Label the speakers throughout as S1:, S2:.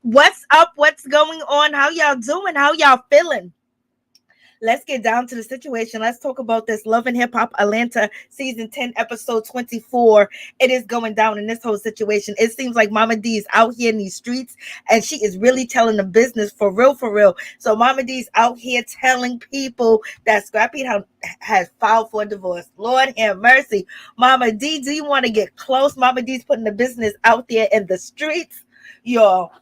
S1: What's up? What's going on? How y'all doing? How y'all feeling? Let's get down to the situation. Let's talk about this Love and Hip Hop Atlanta season 10, episode 24. It is going down in this whole situation. It seems like Mama D is out here in these streets and she is really telling the business for real, for real. So Mama D's out here telling people that Scrappy has filed for divorce. Lord have mercy. Mama D, do you want to get close? Mama D's putting the business out there in the streets. Y'all.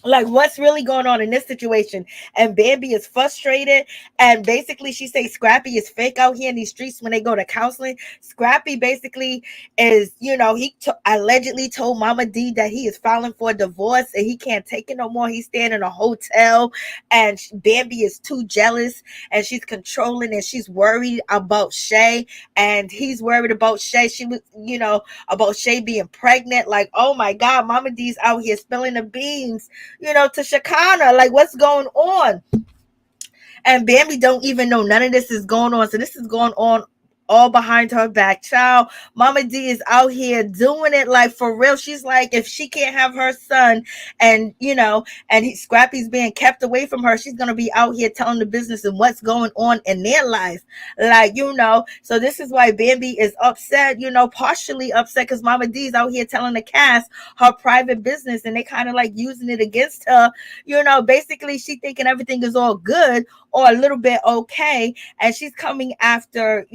S1: Like, what's really going on in this situation? And Bambi is frustrated. And basically, she says Scrappy is fake out here in these streets when they go to counseling. Scrappy basically is, he allegedly told Mama D that he is filing for a divorce and he can't take it no more. He's staying in a hotel. And Bambi is too jealous. And she's controlling and she's worried about Shay. And he's worried about Shay. She was, about Shay being pregnant. Like, oh my God, Mama D's out here spilling the beans. To Shakana, like what's going on? And Bambi don't even know none of this is going on. So this is going on all behind her back. Child, Mama D is out here doing it like for real. She's like, if she can't have her son and, Scrappy's being kept away from her, she's going to be out here telling the business and what's going on in their life. Like, so this is why Bambi is upset, partially upset because Mama D is out here telling the cast her private business and they kind of like using it against her. Basically she thinking everything is all good or a little bit okay. And she's coming after,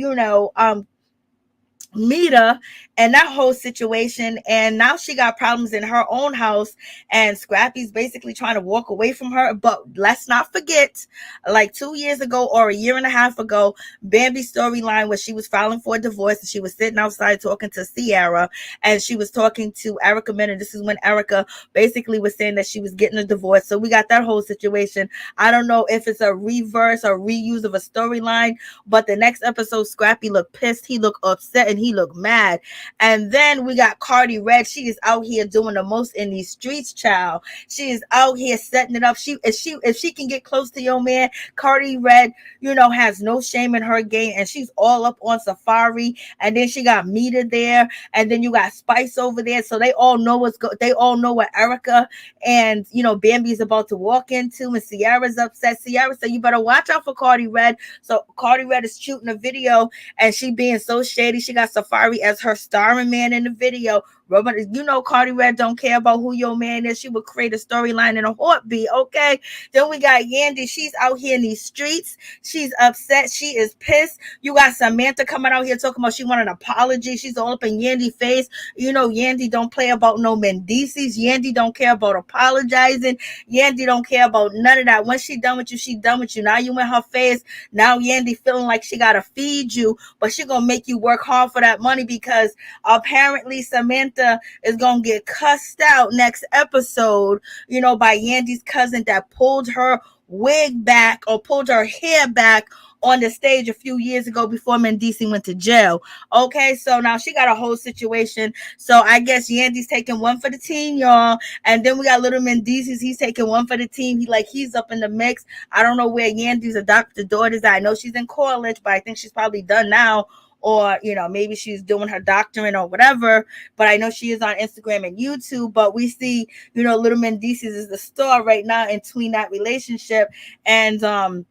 S1: Mena and that whole situation, and now she got problems in her own house and Scrappy's basically trying to walk away from her. But let's not forget, like 2 years ago or a year and a half ago, Bambi's storyline was she was filing for a divorce and she was sitting outside talking to Sierra and she was talking to Erica Mena. This is when Erica basically was saying that she was getting a divorce. So we got that whole situation. I don't know if it's a reverse or reuse of a storyline, but the next episode Scrappy looked pissed, he looked upset, and he looked mad. And then we got Karlie Red. She is out here doing the most in these streets, child. She is out here setting it up. If she can get close to your man, Karlie Red, has no shame in her game, and she's all up on Safaree. And then she got Mena there, and then you got Spice over there. So they all know they all know what Erica and Bambi is about to walk into. And Sierra's upset. Sierra said, "You better watch out for Karlie Red." So Karlie Red is shooting a video, and she being so shady. She got Safaree as her starring man in the video. Karlie Red don't care about who your man is. She would create a storyline in a heartbeat, okay? Then we got Yandy. She's out here in these streets. She's upset. She is pissed. You got Samantha coming out here talking about she want an apology. She's all up in Yandy's face. Yandy don't play about no Mendeecees. Yandy don't care about apologizing. Yandy don't care about none of that. Once she done with you, she done with you. Now you in her face. Now Yandy feeling like she got to feed you, but she going to make you work hard for that money because apparently Samantha is gonna get cussed out next episode, by Yandy's cousin that pulled her wig back or pulled her hair back on the stage a few years ago before Mendeecees went to jail. Okay, so now she got a whole situation. So I guess Yandy's taking one for the team, y'all. And then we got little Mendeecees. He's taking one for the team. He's up in the mix. I don't know where Yandy's adopted daughter's at. I know she's in college, but I think she's probably done now. Or, maybe she's doing her doctorate or whatever. But I know she is on Instagram and YouTube. But we see, little Mendeecees is the star right now in between that relationship. And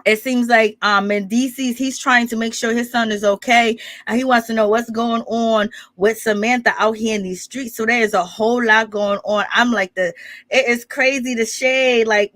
S1: it seems like Mendeecees, he's trying to make sure his son is okay, and he wants to know what's going on with Samantha out here in these streets. So there is a whole lot going on. I'm like, it is crazy the shade. Like,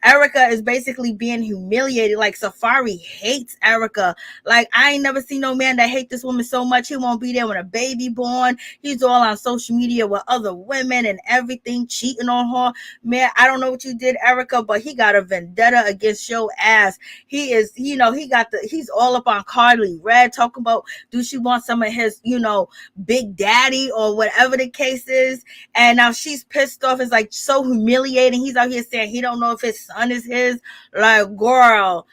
S1: Erica is basically being humiliated. Like, Safaree hates Erica. Like, I ain't never seen no man that hate this woman so much. He won't be there when a baby born. He's all on social media with other women and everything, cheating on her. Man, I don't know what you did, Erica, but he got a vendetta against your ass. He is, he's all up on Karlie Red, talking about, do she want some of his, big daddy or whatever the case is. And now she's pissed off. It's like so humiliating. He's out here saying he don't know if his son is his. Like, girl,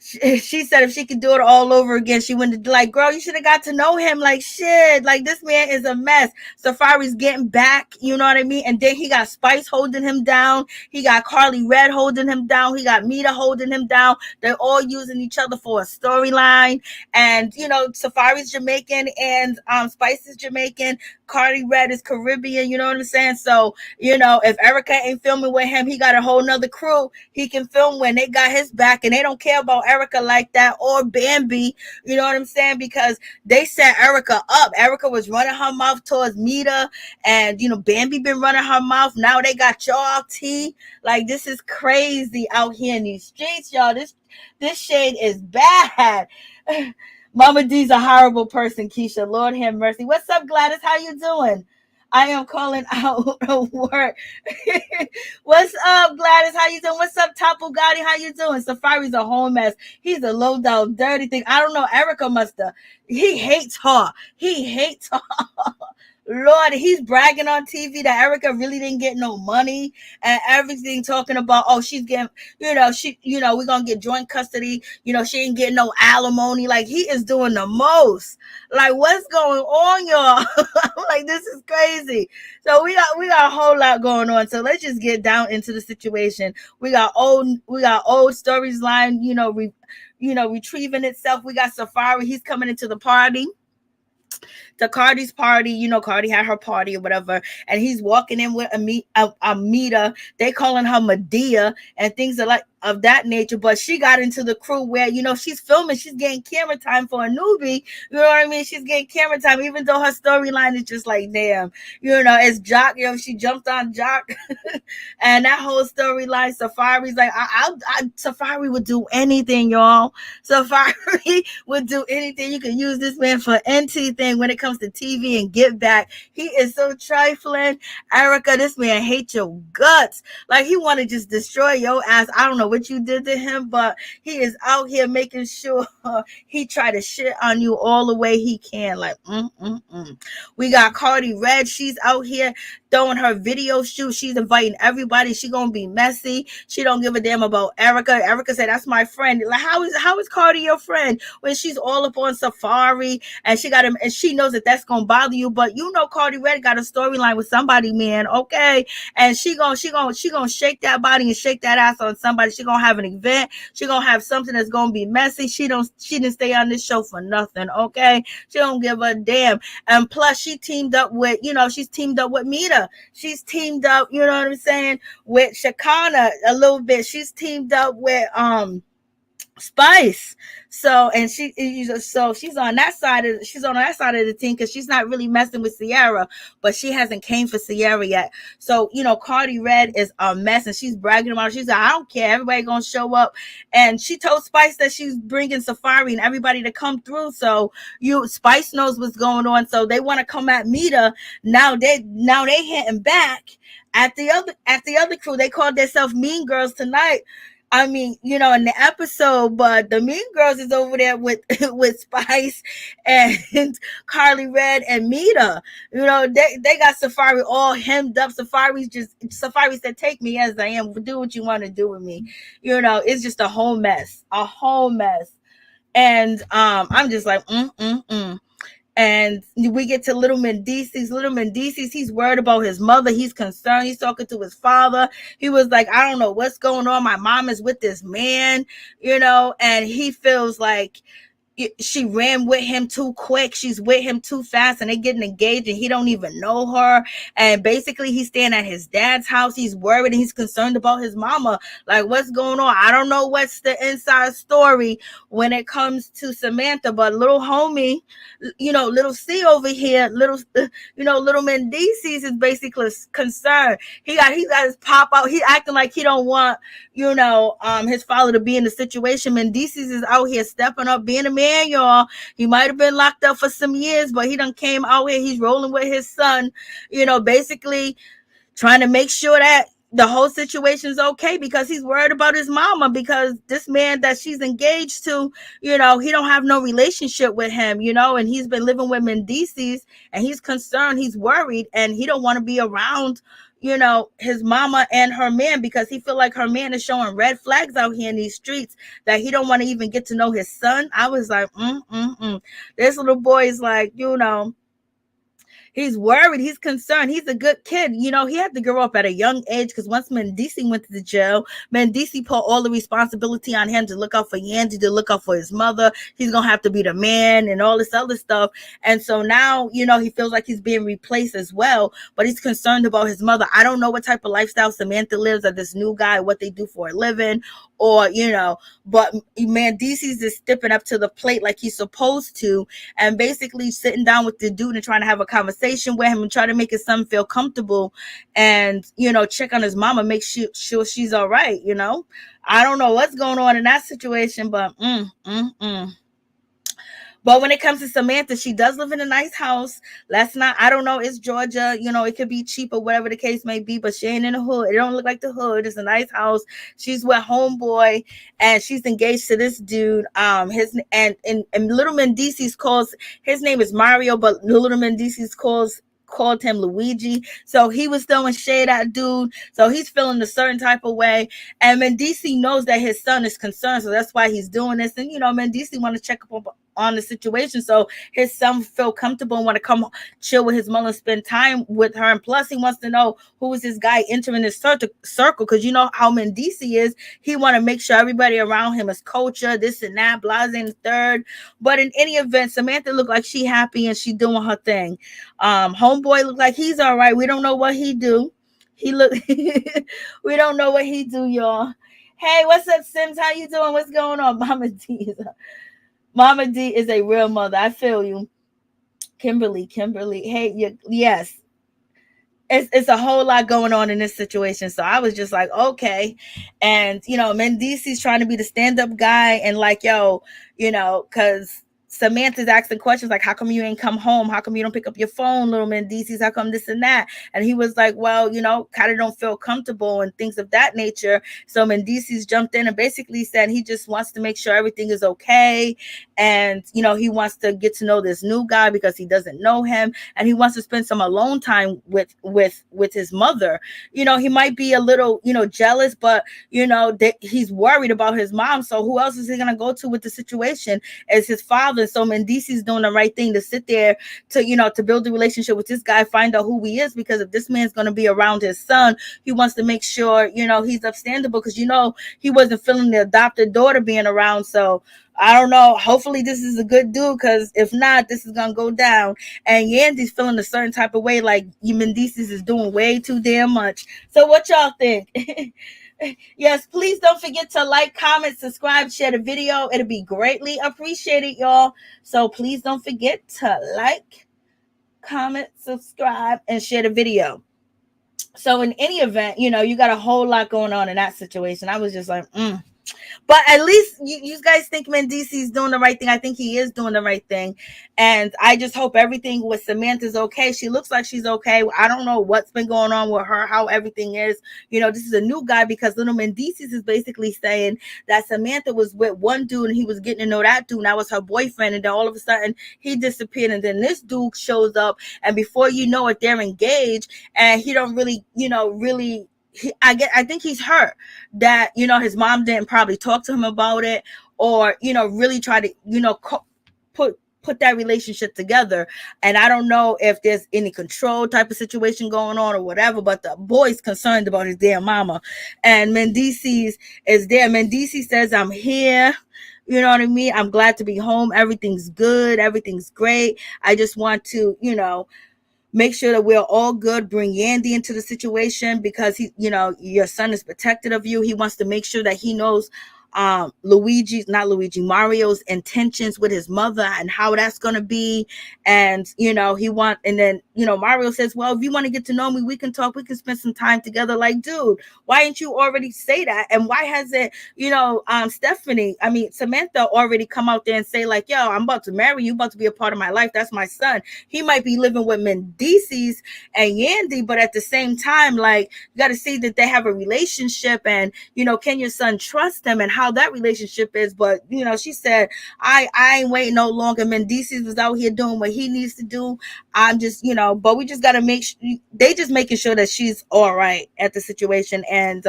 S1: she said if she could do it all over again, she wouldn't. Like, girl, you should have got to know him. Like, shit, like, this man is a mess. Safaree's getting back, you know what I mean? And then he got Spice holding him down. He got Karlie Red holding him down. He got Mena holding him down. They're all using each other for a storyline. And, Safaree's Jamaican and Spice is Jamaican. Karlie Red is Caribbean, you know what I'm saying? So, if Erica ain't filming with him, he got a whole nother crew he can film when. They got his back, and they don't care about Erica like that, or Bambi, you know what I'm saying? Because they set Erica up. Erica was running her mouth towards Mena, and Bambi been running her mouth. Now they got y'all tea. Like, this is crazy out here in these streets, y'all. This shade is bad. Mama D's a horrible person, Keisha. Lord have mercy. What's up, Gladys? How you doing? I am calling out work. What's up, Gladys? How you doing? What's up, Top Bugatti? How you doing? Safaree's a whole mess. He's a low down dirty thing. I don't know. Erica must have. He hates her. Lord, he's bragging on TV that Erica really didn't get no money and everything, talking about, oh, she's getting, we're going to get joint custody. She ain't getting no alimony. Like, he is doing the most. Like, what's going on, y'all? I'm like, this is crazy. So we got a whole lot going on. So let's just get down into the situation. We got old stories line, retrieving itself. We got Safaree. He's coming into the party. To Cardi's party, Cardi had her party or whatever, and he's walking in with Amita. They calling her Medea and things of that nature. But she got into the crew where, she's filming, she's getting camera time for a newbie. You know what I mean? She's getting camera time, even though her storyline is just like, damn, it's Jock. She jumped on Jock, and that whole storyline. Safaree's like, Safaree would do anything, y'all. Safaree would do anything. You can use this man for anything when it comes to TV and get back. He is so trifling. Erica, this man hates your guts. Like, he want to just destroy your ass. I don't know what you did to him, but he is out here making sure he try to shit on you all the way he can. Like, We got Karlie Red. She's out here throwing her video shoot. She's inviting everybody. She gonna be messy. She don't give a damn about Erica. Erica said, that's my friend. Like, how is Karlie your friend when she's all up on Safaree and she got him, and she knows that that's gonna bother you? But Karlie Red got a storyline with somebody, man. Okay, and she gonna shake that body and shake that ass on somebody. She gonna have an event. She gonna have something that's gonna be messy. She didn't stay on this show for nothing. Okay, she don't give a damn. And plus, she teamed up with she's teamed up with Mena. She's teamed up, you know what I'm saying, with Shakana a little bit. She's teamed up with Spice. So, and she's on that side of the team, because she's not really messing with Sierra, but she hasn't came for Sierra yet. So, Karlie Red is a mess, and she's bragging about it. She's like, I don't care, everybody gonna show up. And she told Spice that she's bringing Safaree and everybody to come through. So Spice knows what's going on. So they want to come at Meta. Now they hitting back at the other crew. They called themselves Mean Girls tonight. I mean, in the episode, but the Mean Girls is over there with Spice and Karlie Red and Meta. They got Safaree all hemmed up. Safaree said, take me as I am. Do what you want to do with me. It's just a whole mess. And I'm just like, And we get to little Mendeecees. He's worried about his mother. He's concerned. He's talking to his father. He was like, I don't know what's going on. My mom is with this man, and he feels like, she ran with him too quick. She's with him too fast, and they getting engaged, and he don't even know her. And basically, he's staying at his dad's house. He's worried and he's concerned about his mama. Like, what's going on? I don't know what's the inside story when it comes to Samantha, but little homie, little C over here, little Mendeecees is basically concerned. He got his pop out. He acting like he don't want, his father to be in the situation. Mendeecees is out here stepping up, being a man, y'all. He might have been locked up for some years, but he done came out here. He's rolling with his son, basically trying to make sure that the whole situation is okay, because he's worried about his mama, because this man that she's engaged to, he don't have no relationship with him, and he's been living with Mendeecees, and he's concerned, he's worried, and he don't want to be around his mama and her man, because he feel like her man is showing red flags out here in these streets, that he don't want to even get to know his son. I was like, this little boy is like, he's worried. He's concerned. He's a good kid. He had to grow up at a young age, because once Mendeecees went to the jail, Mendeecees put all the responsibility on him to look out for Yandy, to look out for his mother. He's going to have to be the man and all this other stuff. And so now, he feels like he's being replaced as well, but he's concerned about his mother. I don't know what type of lifestyle Samantha lives, or this new guy, what they do for a living, or, but Mendeecees is stepping up to the plate like he's supposed to, and basically sitting down with the dude and trying to have a conversation with him and try to make his son feel comfortable, and check on his mama, make sure she's all right. I don't know what's going on in that situation, but But when it comes to Samantha, she does live in a nice house. I don't know, it's Georgia, it could be cheap or whatever the case may be, but she ain't in the hood. It don't look like the hood. It's a nice house. She's with homeboy, and she's engaged to this dude. His and little Mendeecees calls, his name is Mario, but little Mendeecees called him Luigi. So he was throwing shade at dude. So he's feeling a certain type of way. And Mendeecees knows that his son is concerned. So that's why he's doing this. And, Mendeecees want to check up on the situation, so his son feel comfortable and want to come chill with his mother and spend time with her. And plus, he wants to know who is this guy entering his circle, because you know how Mendeecees is. He want to make sure everybody around him is culture, this and that, blase and the third. But in any event, Samantha looked like she happy and she doing her thing. Homeboy looked like he's all right. We don't know what he do. We don't know what he do, y'all. Hey, what's up, Sims? How you doing? What's going on? Mama D is a real mother. I feel you. Kimberly. Hey, yes. It's a whole lot going on in this situation. So I was just like, okay. And, Mendeecees trying to be the stand-up guy, and like, because Samantha's asking questions like, how come you ain't come home? How come you don't pick up your phone, little Mendeecees? How come this and that? And he was like, well, kind of don't feel comfortable and things of that nature. So Mendeecees jumped in and basically said he just wants to make sure everything is okay. And, he wants to get to know this new guy because he doesn't know him. And he wants to spend some alone time with his mother. He might be a little, jealous, but, he's worried about his mom. So who else is he going to go to with the situation? As his father. So Mendeecees is doing the right thing to sit there to build a relationship with this guy, find out who he is, because if this man's going to be around his son, he wants to make sure, he's upstandable, because, he wasn't feeling the adopted daughter being around. So I don't know. Hopefully this is a good dude, because if not, this is going to go down. And Yandy's feeling a certain type of way, like Mendeecees is doing way too damn much. So what y'all think? Yes, please don't forget to like, comment, subscribe, share the video. It'll be greatly appreciated, y'all. So please don't forget to like, comment, subscribe, and share the video. So in any event, you got a whole lot going on in that situation. I was just like, But at least you guys think Mendeecees is doing the right thing. I think he is doing the right thing. And I just hope everything with Samantha's okay. She looks like she's okay. I don't know what's been going on with her, how everything is. This is a new guy, because little Mendeecees is basically saying that Samantha was with one dude and he was getting to know that dude. And that was her boyfriend. And then all of a sudden he disappeared. And then this dude shows up. And before you know it, they're engaged. And he don't really, I think he's hurt that, his mom didn't probably talk to him about it, or, really try to, put that relationship together. And I don't know if there's any control type of situation going on or whatever, but the boy's concerned about his damn mama. And Mendeecees is there. Mendeecees says, I'm here. You know what I mean? I'm glad to be home. Everything's good. Everything's great. I just want to, make sure that we're all good. Bring Yandy into the situation because your son is protected of you. He wants to make sure that he knows Mario's intentions with his mother and how that's gonna be. And then Mario says, well, if you want to get to know me, we can talk, we can spend some time together. Like, dude, why didn't you already say that? And why hasn't Samantha already come out there and say, like, yo, I'm about to marry you, about to be a part of my life, that's my son. He might be living with Mendeecees and Yandy, but at the same time, like, you got to see that they have a relationship, and can your son trust them and how that relationship is. But she said, I ain't waiting no longer. Mendeecees was out here doing what he needs to do. I'm just but we just got to they just making sure that she's all right at the situation. And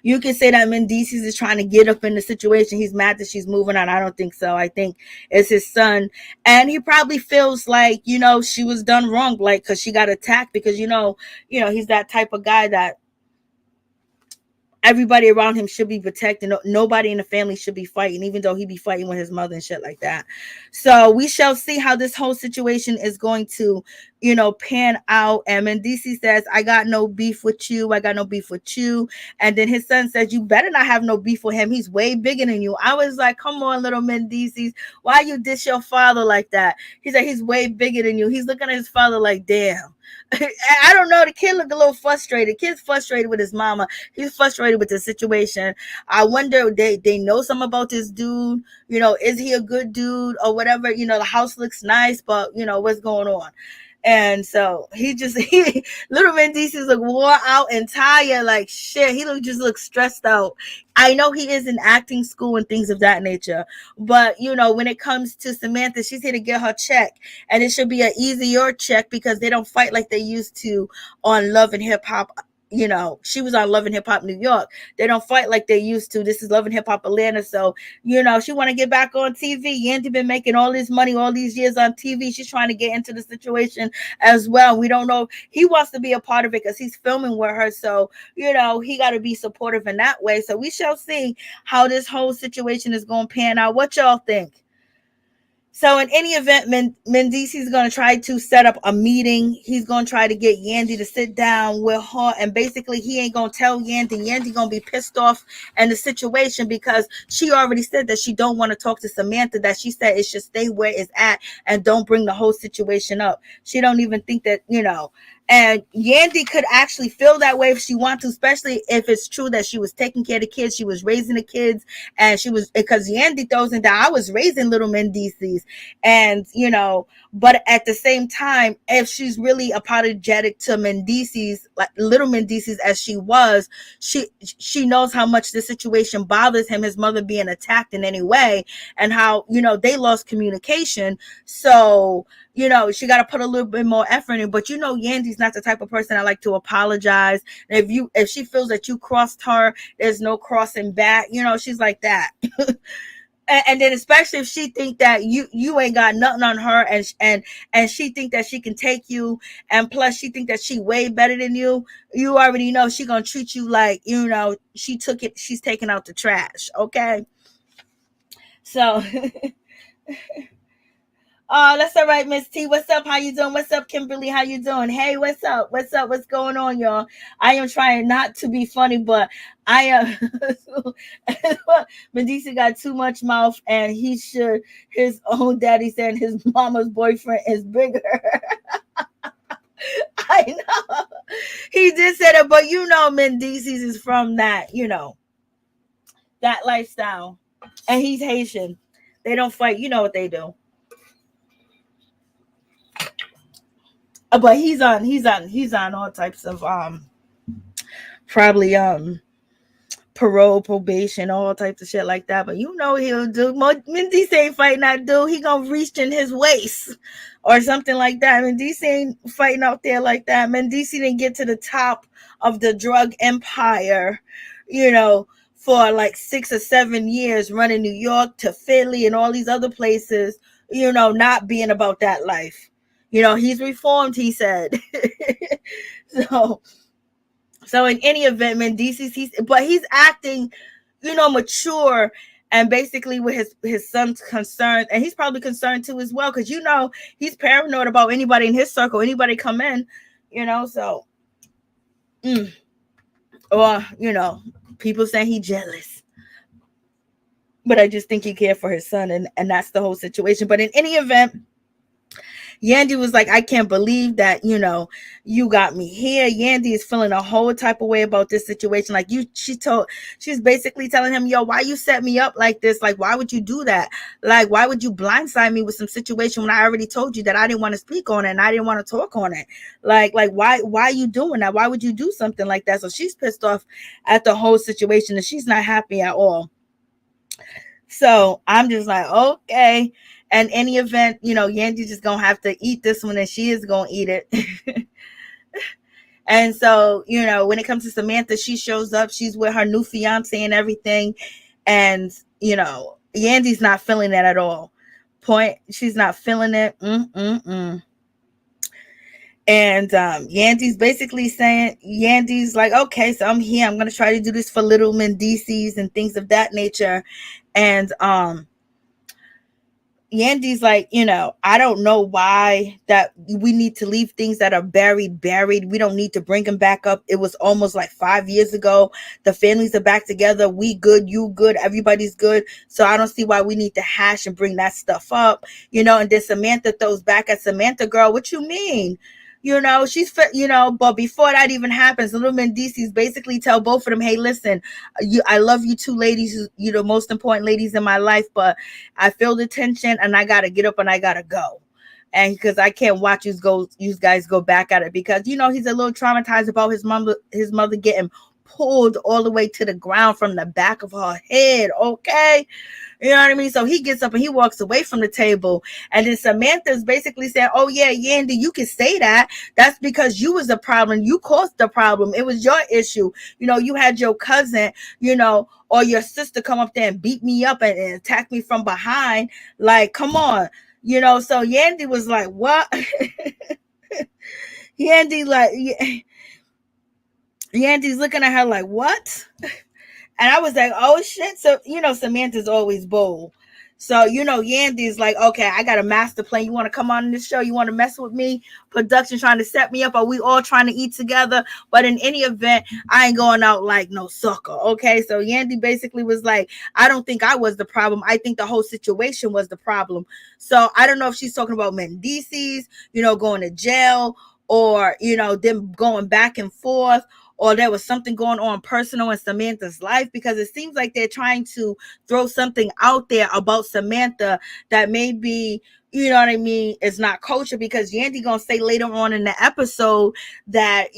S1: you can say that Mendeecees is trying to get up in the situation. He's mad that she's moving on. I don't think so. I think it's his son. And he probably feels like, she was done wrong, like, because she got attacked, because, he's that type of guy that everybody around him should be protected. Nobody in the family should be fighting, even though he be fighting with his mother and shit like that. So we shall see how this whole situation is going to, pan out. And Mendeecees says, I got no beef with you. I got no beef with you. And then his son says, you better not have no beef with him. He's way bigger than you. I was like, come on, little Mendeecees. Why you diss your father like that? He said, he's way bigger than you. He's looking at his father like, damn. I don't know. The kid looked a little frustrated. The kid's frustrated with his mama. He's frustrated with the situation. I wonder, they know something about this dude. Is he a good dude or whatever? The house looks nice, but what's going on? And so little Mendeecees look wore out and tired, like shit. He just looks stressed out. I know he is in acting school and things of that nature, but when it comes to Samantha, she's here to get her check, and it should be an easier check because they don't fight like they used to on Love and Hip Hop. She was on Love and Hip Hop New York. They don't fight like they used to. This is Love and Hip Hop Atlanta. So, she want to get back on TV. Yandy been making all this money all these years on TV. She's trying to get into the situation as well. We don't know. He wants to be a part of it because he's filming with her. So, he got to be supportive in that way. So we shall see how this whole situation is going to pan out. What y'all think? So in any event, Mendeecees is going to try to set up a meeting. He's going to try to get Yandy to sit down with her. And basically, he ain't going to tell Yandy. Yandy going to be pissed off in the situation because she already said that she don't want to talk to Samantha, that she said it should stay where it's at and don't bring the whole situation up. She don't even think that, and Yandy could actually feel that way if she wants to, especially if it's true that she was taking care of the kids, she was raising the kids, and she was, because Yandy throws in that I was raising little Mendeecees, and but at the same time, if she's really apologetic to Mendeecees, like little Mendeecees as she was, she knows how much the situation bothers him, his mother being attacked in any way, and how they lost communication. So she got to put a little bit more effort in. But Yandy's not the type of person that like to apologize. And if she feels that you crossed her, there's no crossing back. She's like that. And then especially if she think that you ain't got nothing on her, and she think that she can take you, and plus she think that she way better than you. You already know she gonna treat you like she's taking out the trash. Okay, so. Oh, that's all right, Miss T. What's up? How you doing? What's up, Kimberly? How you doing? Hey, what's up? What's up? What's going on, y'all? I am trying not to be funny, but I am. Mendeecees got too much mouth, and his own daddy said his mama's boyfriend is bigger. I know. He did say that, but Mendeecees is from that, that lifestyle. And he's Haitian. They don't fight. You know what they do. But he's on all types of probably parole, probation, all types of shit like that. But he'll do. Mendeecees ain't fighting that dude. He gonna reach in his waist or something like that. Mendeecees ain't fighting out there like that. Mendeecees didn't get to the top of the drug empire, for like 6 or 7 years, running New York to Philly and all these other places, not being about that life. He's reformed, he said. So in any event, Mendeecees, he's acting, mature And basically with his son's concerned, and he's probably concerned too as well, because he's paranoid about anybody in his circle, anybody come in, so or people saying he jealous, but I just think he cared for his son, and that's the whole situation. But in any event, Yandy was like, I can't believe that, you got me here. Yandy is feeling a whole type of way about this situation. Like she's basically telling him, yo, why you set me up like this? Like, why would you do that? Like, why would you blindside me with some situation when I already told you that I didn't want to speak on it and I didn't want to talk on it? Like why are you doing that? Why would you do something like that? So she's pissed off at the whole situation and she's not happy at all. So I'm just like, okay. And any event, Yandy's just gonna have to eat this one, and she is gonna eat it. And so, when it comes to Samantha, she shows up, she's with her new fiance and everything. And, Yandy's not feeling that at all. She's not feeling it. And Yandy's basically saying, Yandy's like, okay, so I'm here. I'm going to try to do this for little Mendeecees and things of that nature. And Yandy's like, I don't know why that we need to leave things that are buried. We don't need to bring them back up. It was almost like 5 years ago. The families are back together. We good, you good, everybody's good. So I don't see why we need to hash and bring that stuff up, and then Samantha throws back at Samantha, girl, what you mean? She's, but before that even happens, little Mendeecees basically tell both of them, hey, listen, I love you two ladies, you're the most important ladies in my life, but I feel the tension and I got to get up and I got to go. And because I can't watch you guys go back at it, because, he's a little traumatized about his mother getting pulled all the way to the ground from the back of her head. Okay. You know what I mean? So he gets up and he walks away from the table. And then Samantha's basically saying, oh, yeah, Yandy, you can say that. That's because you was the problem. You caused the problem. It was your issue. You had your cousin, or your sister come up there and beat me up and attack me from behind. Like, come on. So Yandy was like, what? Yandy's looking at her like, what? And I was like, oh, shit. So, Samantha's always bold. So, Yandy's like, okay, I got a master plan. You want to come on this show? You want to mess with me? Production trying to set me up? Are we all trying to eat together? But in any event, I ain't going out like no sucker. Okay. So Yandy basically was like, I don't think I was the problem. I think the whole situation was the problem. So I don't know if she's talking about Mendeecees, going to jail, or, them going back and forth, or there was something going on personal in Samantha's life, because it seems like they're trying to throw something out there about Samantha that maybe, it's not kosher, because Yandy gonna say later on in the episode that,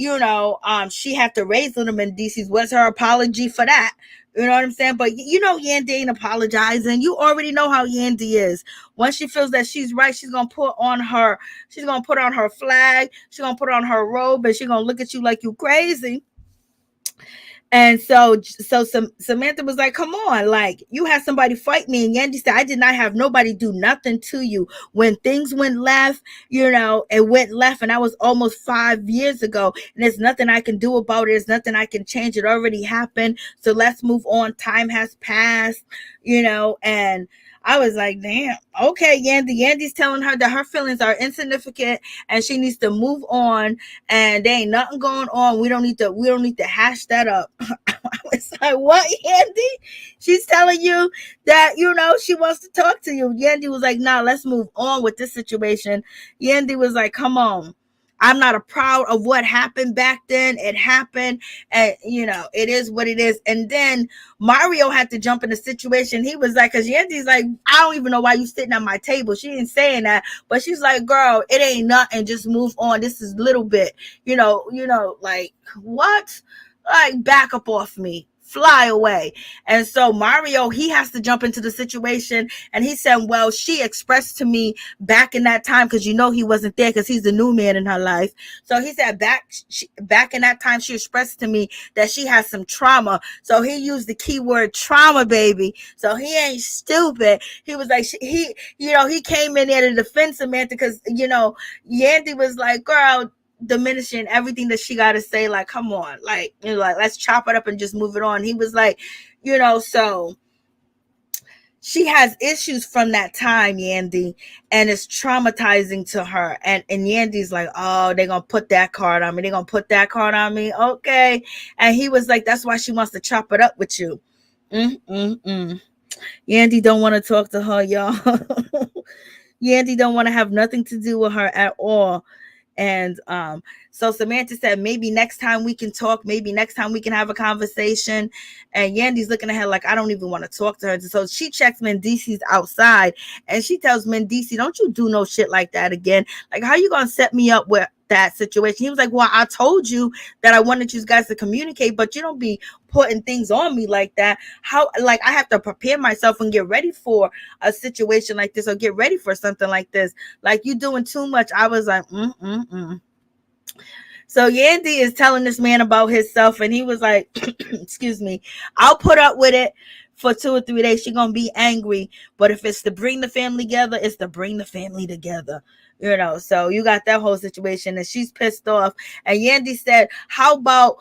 S1: she had to raise little Mendeecees. What's her apology for that? You know what I'm saying? But Yandy ain't apologizing. You already know how Yandy is. Once she feels that she's right, she's gonna put on her flag, she's gonna put on her robe, and she's gonna look at you like you crazy. And so Samantha was like, come on, like, you had somebody fight me. And Yandy said, I did not have nobody do nothing to you. When things went left, it went left. And that was almost 5 years ago. And there's nothing I can do about it. There's nothing I can change. It already happened. So let's move on. Time has passed, and I was like, damn, okay, Yandy. Yandy's telling her that her feelings are insignificant and she needs to move on, and there ain't nothing going on. We don't need to hash that up. I was like, what, Yandy? She's telling you that, she wants to talk to you. Yandy was like, nah, let's move on with this situation. Yandy was like, come on. I'm not proud of what happened back then. It happened, and it is what it is. And then Mario had to jump in the situation. He was like, because Yandy's like, I don't even know why you sitting at my table. She ain't saying that, but she's like, girl, it ain't nothing. Just move on. This is little bit, like, what? Like, back up off me. Fly away. And so Mario, he has to jump into the situation, and he said, well, she expressed to me back in that time, because he wasn't there because he's the new man in her life. So he said back in that time, she expressed to me that she has some trauma. So he used the keyword trauma, baby. So he ain't stupid. He was like, he came in there to defend Samantha, because Yandy was like, girl, diminishing everything that she got to say, like, come on, like, like, let's chop it up and just move it on. He was like, so she has issues from that time, Yandy, and it's traumatizing to her. And Yandy's like, oh, they're gonna put that card on me. They're gonna put that card on me. Okay. And he was like, that's why she wants to chop it up with you. Yandy don't want to talk to her, y'all. Yandy don't want to have nothing to do with her at all. And so Samantha said, maybe next time we can talk, maybe next time we can have a conversation. And Yandy's looking at her like, I don't even want to talk to her. So she checks Mendeecees outside, and she tells Mendeecees, don't you do no shit like that again. Like, how you gonna set me up with that situation? He was like, well, I told you that I wanted you guys to communicate, but you don't be putting things on me like that. How, like, I have to prepare myself and get ready for a situation like this, or get ready for something like this. Like, you doing too much. I was like, So Yandy is telling this man about himself, and he was like, excuse me, I'll put up with it for 2 or 3 days. She's gonna be angry, but if it's to bring the family together, it's to bring the family together. So you got that whole situation, and she's pissed off. And Yandy said, how about,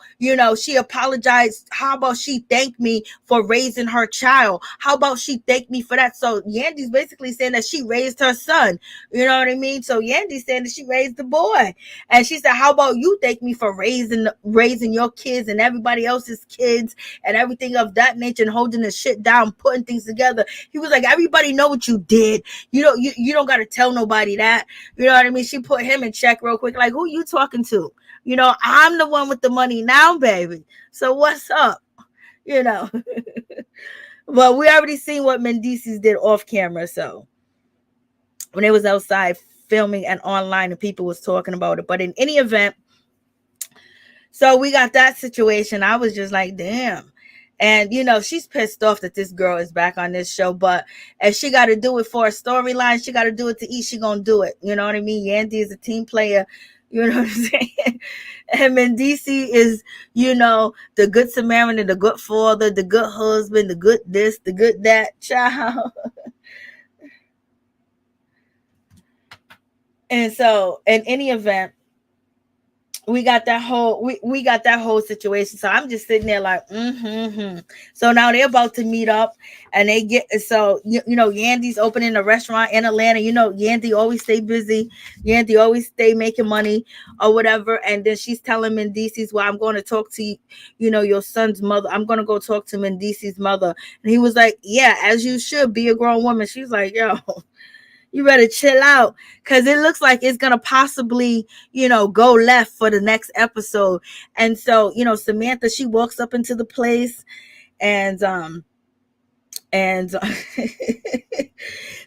S1: she apologized. How about she thanked me for raising her child? How about she thanked me for that? So Yandy's basically saying that she raised her son. You know what I mean? So Yandy's saying that she raised the boy. And she said, how about you thank me for raising your kids and everybody else's kids and everything of that nature, and holding the shit down, putting things together. He was like, everybody know what you did. You don't got to tell nobody that. You know what I mean? She put him in check real quick. Like, who you talking to? I'm the one with the money now, baby. So what's up? But we already seen what Mendeecees did off camera. So when they was outside filming and online, and people was talking about it. But in any event, so we got that situation. I was just like, damn. And, she's pissed off that this girl is back on this show. But if she got to do it for a storyline, she got to do it to eat, she going to do it. You know what I mean? Yandy is a team player. You know what I'm saying? And Mendeecees is, the good Samaritan, the good father, the good husband, the good this, the good that, child. And so, in any event, we got that whole situation. So I'm just sitting there like, So now they're about to meet up, and they get, so Yandy's opening a restaurant in Atlanta. Yandy always stay busy. Yandy always stay making money or whatever. And then she's telling Mendeecees, well, I'm going to talk to your son's mother. I'm going to go talk to Mendeecees' mother. And he was like, yeah, as you should, be a grown woman. She's like, yo, you better chill out, because it looks like it's gonna possibly, go left for the next episode. And so, Samantha, she walks up into the place, and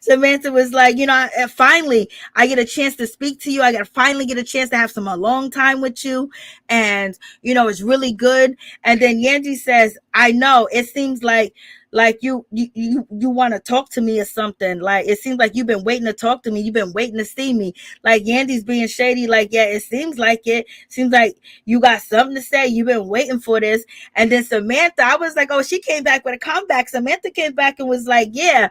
S1: Samantha was like, finally, I get a chance to speak to you. I finally get a chance to have some alone time with you. And, it's really good. And then Yandy says, I know, it seems like you want to talk to me or something. Like, it seems like you've been waiting to talk to me. You've been waiting to see me. Like, Yandy's being shady. Like, yeah, it seems like it. Seems like you got something to say. You've been waiting for this. And then Samantha, I was like, oh, she came back with a comeback. Samantha came back and was like, yeah,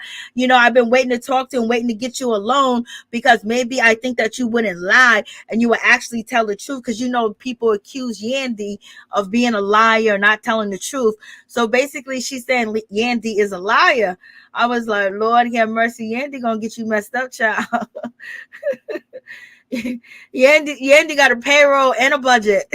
S1: I've been waiting to talk to and waiting to get you alone, because maybe I think that you wouldn't lie and you would actually tell the truth. Because, people accuse Yandy of being a liar, not telling the truth. So basically she's saying Yandy is a liar. I was like, Lord have mercy, Yandy gonna get you messed up, child. Yandy got a payroll and a budget.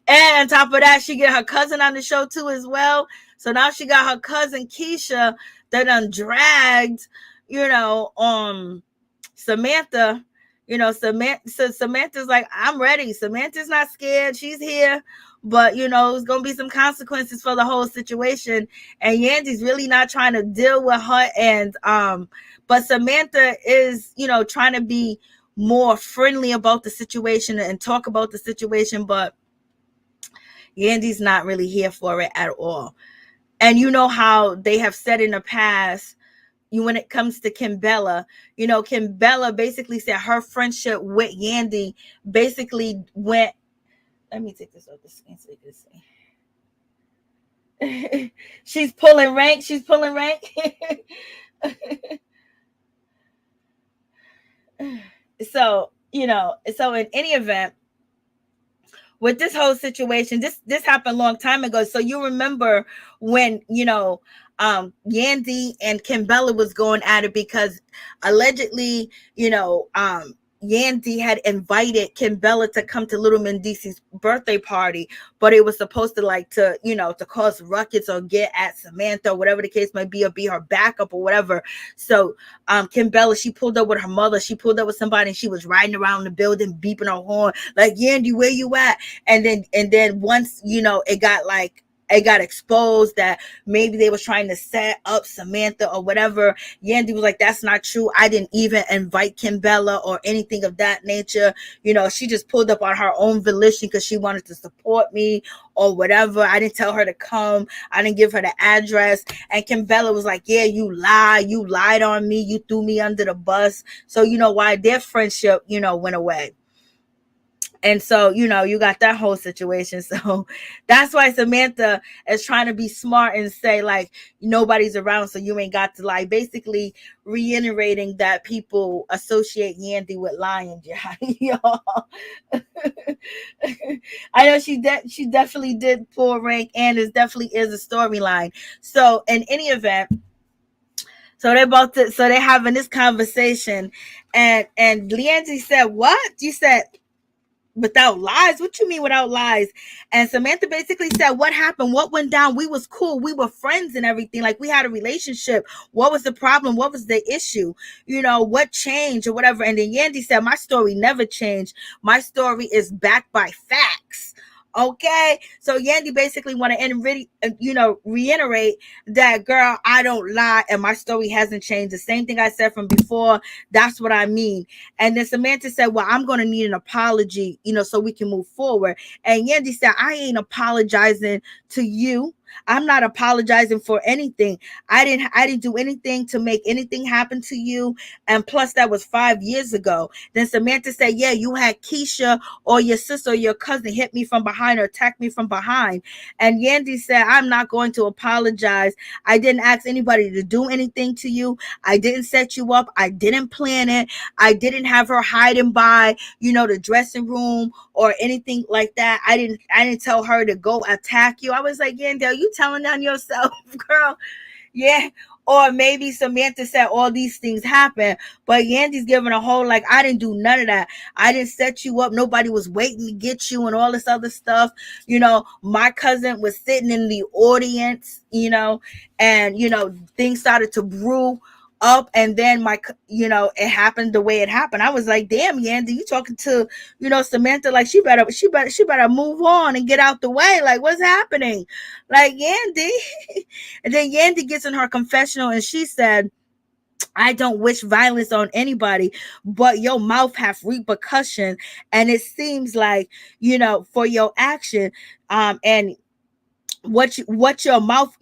S1: And on top of that, she get her cousin on the show too as well. So now she got her cousin Keisha that done dragged, Samantha. Samantha's like, I'm ready. Samantha's not scared. She's here. But, it's going to be some consequences for the whole situation. And Yandy's really not trying to deal with her. And, but Samantha is, trying to be more friendly about the situation and talk about the situation. But Yandy's not really here for it at all. And you know how they have said in the past, when it comes to Kimbella, Kimbella basically said her friendship with Yandy basically went. Let me take this off the screen so you can see. She's pulling rank. So, so in any event, with this whole situation, this happened a long time ago. So you remember when, Yandy and Kimbella was going at it because allegedly, Yandy had invited Kimbella to come to little Mendeecees' birthday party, but it was supposed to to cause ruckus or get at Samantha or whatever the case might be, or be her backup or whatever. So Kimbella, she pulled up with her mother, she pulled up with somebody, and she was riding around the building beeping her horn like, Yandy, where you at? And then once it got exposed that maybe they was trying to set up Samantha or whatever, Yandy was like, that's not true. I didn't even invite Kimbella or anything of that nature. She just pulled up on her own volition because she wanted to support me or whatever. I didn't tell her to come. I didn't give her the address. And Kimbella was like, yeah, you lied on me. You threw me under the bus. So why their friendship, went away. And so, you got that whole situation. So that's why Samantha is trying to be smart and say, like, nobody's around, so you ain't got to lie. Basically reiterating that people associate Yandy with lying, y'all. I know she definitely did pull rank, and it definitely is a storyline. So in any event, so they're having this conversation, and Leandry said, what? You said, without lies? What you mean without lies? And Samantha basically said, what happened? What went down? We was cool. We were friends and everything. Like, we had a relationship. What was the problem? What was the issue? What changed or whatever? And then Yandy said, my story never changed. My story is backed by facts. Okay, so Yandy basically want to reiterate that, girl, I don't lie, and my story hasn't changed. The same thing I said from before. That's what I mean. And then Samantha said, well, I'm going to need an apology, so we can move forward. And Yandy said, I ain't apologizing to you. I'm not apologizing for anything. I didn't do anything to make anything happen to you. And plus, that was 5 years ago. Then Samantha said, yeah, you had Keisha or your sister or your cousin hit me from behind or attack me from behind. And Yandy said, I'm not going to apologize. I didn't ask anybody to do anything to you. I didn't set you up. I didn't plan it. I didn't have her hiding by, the dressing room or anything like that. I didn't tell her to go attack you. I was like, Yandy, you telling on yourself, girl? Yeah. Or maybe Samantha said all these things happen, but Yandy's giving a whole, like, I didn't do none of that. I didn't set you up. Nobody was waiting to get you and all this other stuff. My cousin was sitting in the audience, and, things started to brew up, and then it happened the way it happened. I was like, damn, Yandy, you talking to, Samantha like she better move on and get out the way. Like, what's happening? Like, Yandy. And then Yandy gets in her confessional and she said, I don't wish violence on anybody, but your mouth have repercussion, and it seems like, for your action, and what your mouth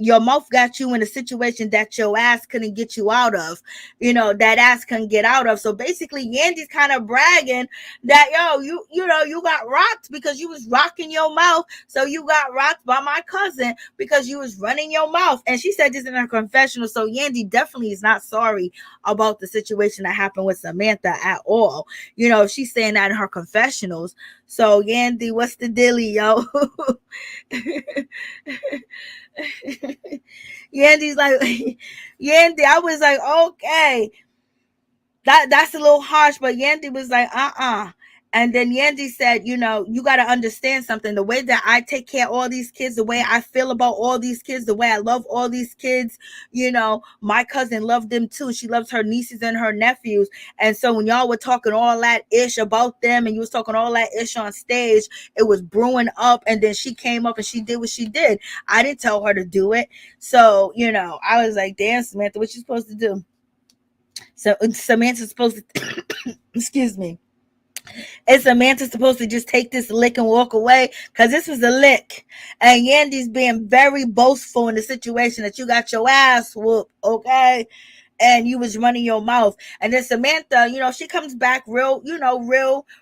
S1: got you in a situation that your ass couldn't get you out of, that ass couldn't get out of. So basically Yandy's kind of bragging that, you got rocked because you was rocking your mouth. So you got rocked by my cousin because you was running your mouth. And she said this in her confessional. So Yandy definitely is not sorry about the situation that happened with Samantha at all. She's saying that in her confessionals. So Yandy, what's the dilly, yo? Yandy's like, Yandy, I was like, okay, that's a little harsh, but Yandy was like, And then Yandy said, you got to understand something. The way that I take care of all these kids, the way I feel about all these kids, the way I love all these kids, my cousin loved them too. She loves her nieces and her nephews. And so when y'all were talking all that ish about them, and you was talking all that ish on stage, it was brewing up. And then she came up and she did what she did. I didn't tell her to do it. So, I was like, damn, Samantha, what you supposed to do? So Samantha's supposed to, excuse me. Is Samantha supposed to just take this lick and walk away? Because this was a lick. And Yandy's being very boastful in the situation that you got your ass whooped, okay? and you was running your mouth. And then Samantha, she comes back real,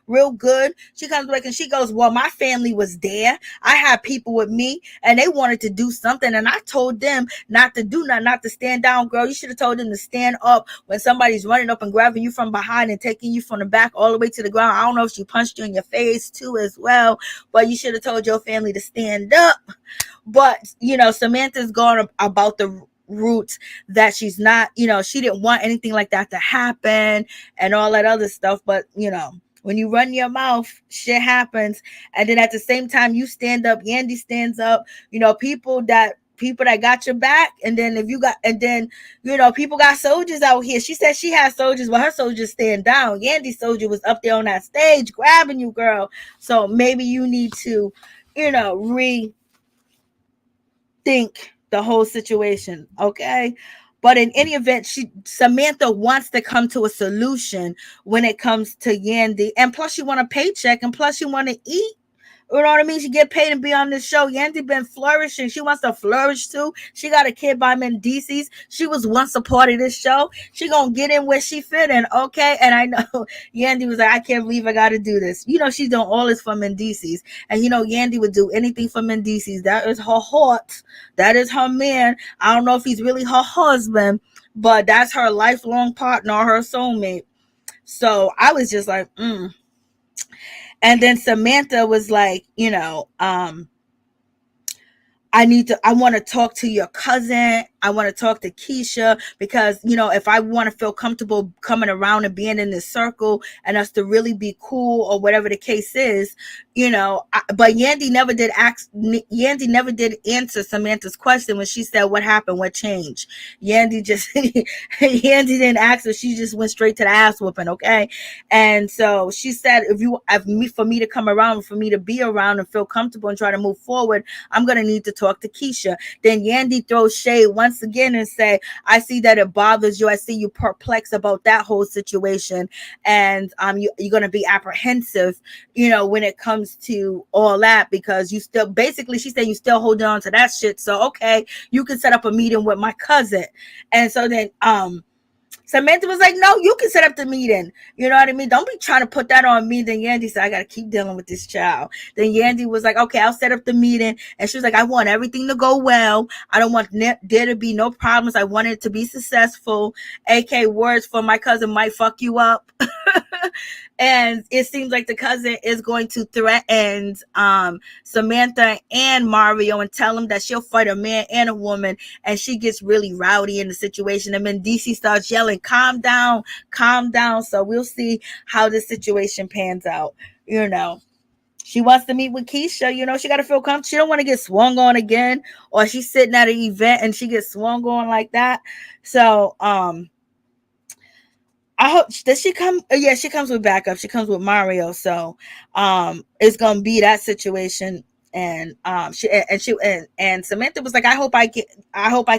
S1: real good. She comes back and she goes, well, my family was there. I had people with me and they wanted to do something. And I told them not to do nothing, not to stand down, girl. You should have told them to stand up when somebody's running up and grabbing you from behind and taking you from the back all the way to the ground. I don't know if she punched you in your face too as well, but you should have told your family to stand up. But, Samantha's going about the route that she's not, she didn't want anything like that to happen and all that other stuff. But, when you run your mouth, shit happens. And then at the same time, you stand up, Yandy stands up, people that got your back. And then people got soldiers out here. She said she had soldiers, but her soldiers stand down. Yandy's soldier was up there on that stage grabbing you, girl. So maybe you need to, rethink the whole situation, okay? But in any event, Samantha wants to come to a solution when it comes to Yandy, and plus you want a paycheck, and plus you want to eat. You know what I mean? She get paid and be on this show. Yandy been flourishing. She wants to flourish too. She got a kid by Mendeecees. She was once a part of this show. She gonna get in where she fit in, okay? And I know Yandy was like, I can't believe I gotta do this. She's doing all this for Mendeecees. And Yandy would do anything for Mendeecees. That is her heart. That is her man. I don't know if he's really her husband, but that's her lifelong partner, her soulmate. So I was just like, And then Samantha was like, I want to talk to your cousin. I want to talk to Keisha because, if I want to feel comfortable coming around and being in this circle and us to really be cool or whatever the case is, but Yandy never did answer Samantha's question when she said, what happened? What changed? Yandy didn't ask her. She just went straight to the ass whooping. Okay. And so she said, for me to come around, for me to be around and feel comfortable and try to move forward, I'm going to need to talk to Keisha. Then Yandy throws shade once again and say, I see that it bothers you. I see you perplexed about that whole situation. And you're going to be apprehensive, when it comes to all that, because you still, basically she said you still holding on to that shit. So, okay, you can set up a meeting with my cousin. And so then, Samantha was like, no, you can set up the meeting. You know what I mean? Don't be trying to put that on me. Then Yandy said, I got to keep dealing with this child. Then Yandy was like, okay, I'll set up the meeting. And she was like, I want everything to go well. I don't want there to be no problems. I want it to be successful. AK words for my cousin might fuck you up. And it seems like the cousin is going to threaten Samantha and Mario and tell him that she'll fight a man and a woman. And she gets really rowdy in the situation. And Mendeecees starts yelling, calm down, calm down. So we'll see how this situation pans out. She wants to meet with Keisha. She got to feel comfortable. She don't want to get swung on again, or she's sitting at an event and she gets swung on like that. So, I hope, does she come? Yeah, she comes with backup. She comes with Mario. So, it's gonna be that situation. And and Samantha was like, I hope I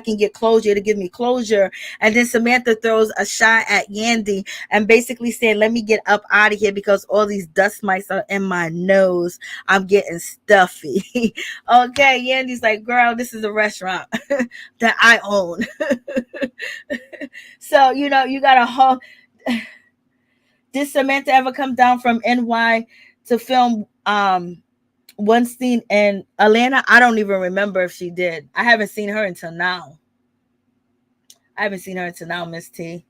S1: can get closure, to give me closure. And then Samantha throws a shot at Yandy and basically said, let me get up out of here because all these dust mites are in my nose. I'm getting stuffy. Okay, Yandy's like, girl, this is a restaurant that I own. So, you got a whole. Did Samantha ever come down from NY to film one scene in Atlanta? I don't even remember if she did. I haven't seen her until now. Miss T.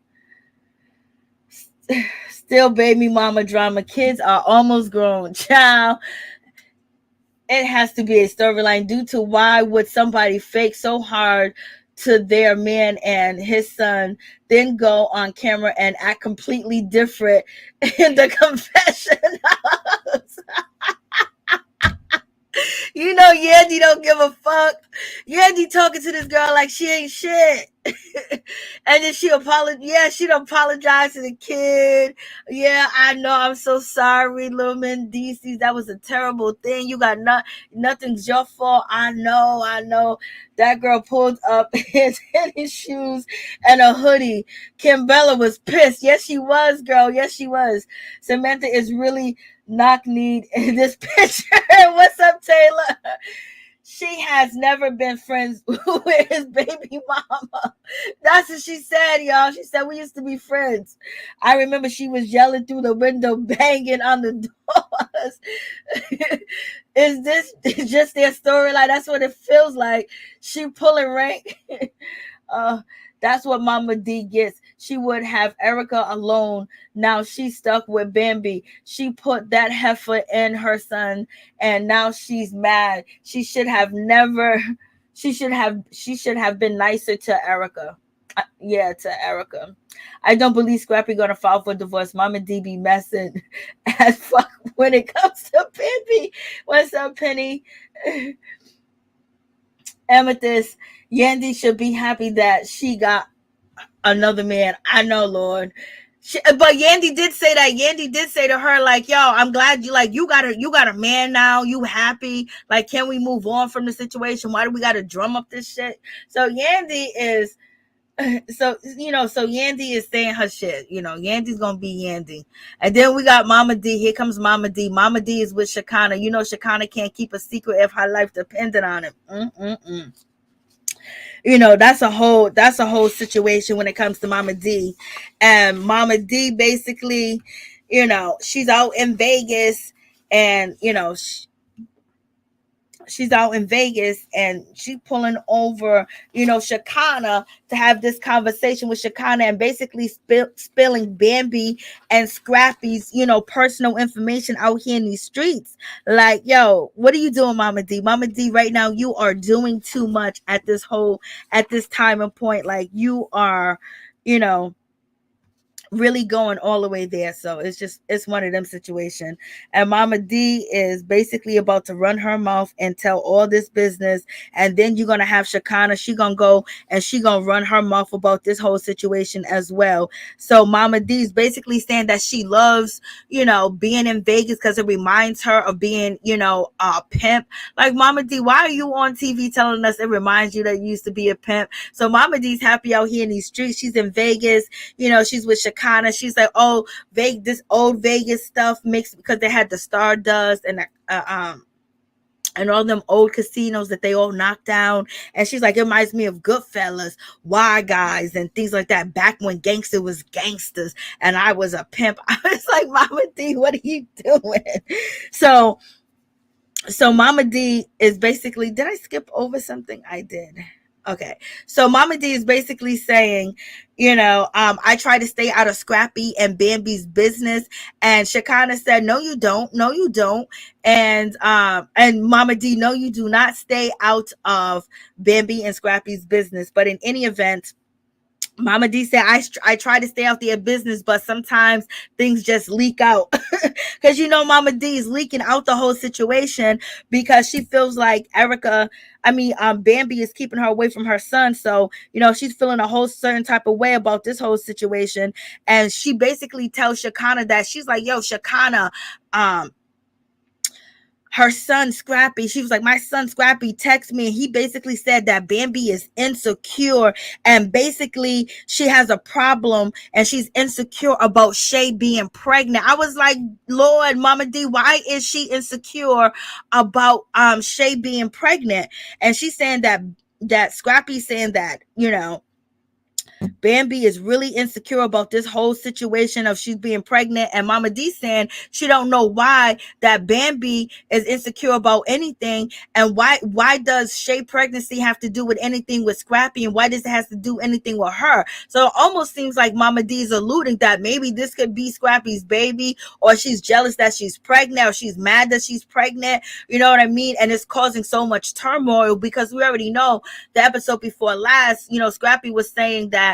S1: Still baby mama drama. Kids are almost grown. Child. It has to be a storyline due to why would somebody fake so hard to their man and his son, then go on camera and act completely different in the confession house. Yandy don't give a fuck. Yandy talking to this girl like she ain't shit. And then she apologized. Yeah, she done apologized to the kid. Yeah, I know. I'm so sorry, little Mendeecees. That was a terrible thing. You got nothing's your fault. I know. That girl pulled up his shoes and a hoodie. Kimbella was pissed. Yes, she was, girl. Yes, she was. Samantha is really knock-kneed in this picture. What's up, Taylor? she has never been friends with his baby mama. That's what she said, y'all. She said we used to be friends. I remember she was yelling through the window, banging on the doors. Is this just their storyline? That's what it feels like. She pulling rank. uh, that's what Mama D gets. She would have Erica alone. Now she's stuck with Bambi. She put that heifer in her son, and now she's mad. She should have never. She should have been nicer to Erica. Yeah, to Erica. I don't believe Scrappy gonna file for divorce. Mama D be messing as fuck when it comes to Bambi. What's up, Penny? Amethyst, Yandy should be happy that she got another man. I know, Lord. But Yandy did say that. Yandy did say to her, like, yo, I'm glad you got a man now. You happy. Like, can we move on from the situation? Why do we gotta drum up this shit? So Yandy is so Yandy is saying her shit. Yandy's gonna be Yandy. And then we got Mama D. Here comes Mama D. Mama D is with Shakana. Shakana can't keep a secret if her life depended on it. That's a whole situation when it comes to Mama D. And Mama D basically, she's out in Vegas, and she's out in Vegas, and she pulling over, Shakana, to have this conversation with Shakana, and basically spilling Bambi and Scrappy's, personal information out here in these streets. Like, yo, what are you doing, Mama D? Mama D, right now, you are doing too much at this time and point. Like, you are, you know, really going all the way there. So it's one of them situations. And Mama D is basically about to run her mouth and tell all this business. And then you're gonna have Shakana. She gonna go and she gonna run her mouth about this whole situation as well. So Mama D is basically saying that she loves, being in Vegas because it reminds her of being, a pimp. Like, Mama D, why are you on TV telling us it reminds you that you used to be a pimp? So Mama D's happy out here in these streets. She's in Vegas. She's with Shakana. She's like, oh, this old Vegas stuff mixed, because they had the Stardust and all them old casinos that they all knocked down. And she's like, it reminds me of Goodfellas, Why Guys, and things like that. Back when gangster was gangsters and I was a pimp. I was like, Mama D, what are you doing? So Mama D is basically, did I skip over something? I did. Okay. So Mama D is basically saying, I try to stay out of Scrappy and Bambi's business. And Shakana said, no, you don't. No, you don't. And Mama D, no, you do not stay out of Bambi and Scrappy's business. But in any event, Mama D said, I try to stay out their business, but sometimes things just leak out. Because, Mama D is leaking out the whole situation because she feels like Bambi is keeping her away from her son. So, she's feeling a whole certain type of way about this whole situation. And she basically tells Shakana that she's like, yo, Shakana, her son Scrappy, she was like, my son Scrappy texted me, and he basically said that Bambi is insecure, and basically she has a problem and she's insecure about Shay being pregnant. I was like, Lord, Mama D, why is she insecure about Shay being pregnant? And she's saying that Scrappy's saying that, Bambi is really insecure about this whole situation of she's being pregnant, and Mama D saying she don't know why that Bambi is insecure about anything, and why does Shay pregnancy have to do with anything with Scrappy, and why does it have to do anything with her? So it almost seems like Mama D is alluding that maybe this could be Scrappy's baby, or she's jealous that she's pregnant, or she's mad that she's pregnant, you know what I mean? And it's causing so much turmoil because we already know the episode before last, Scrappy was saying that,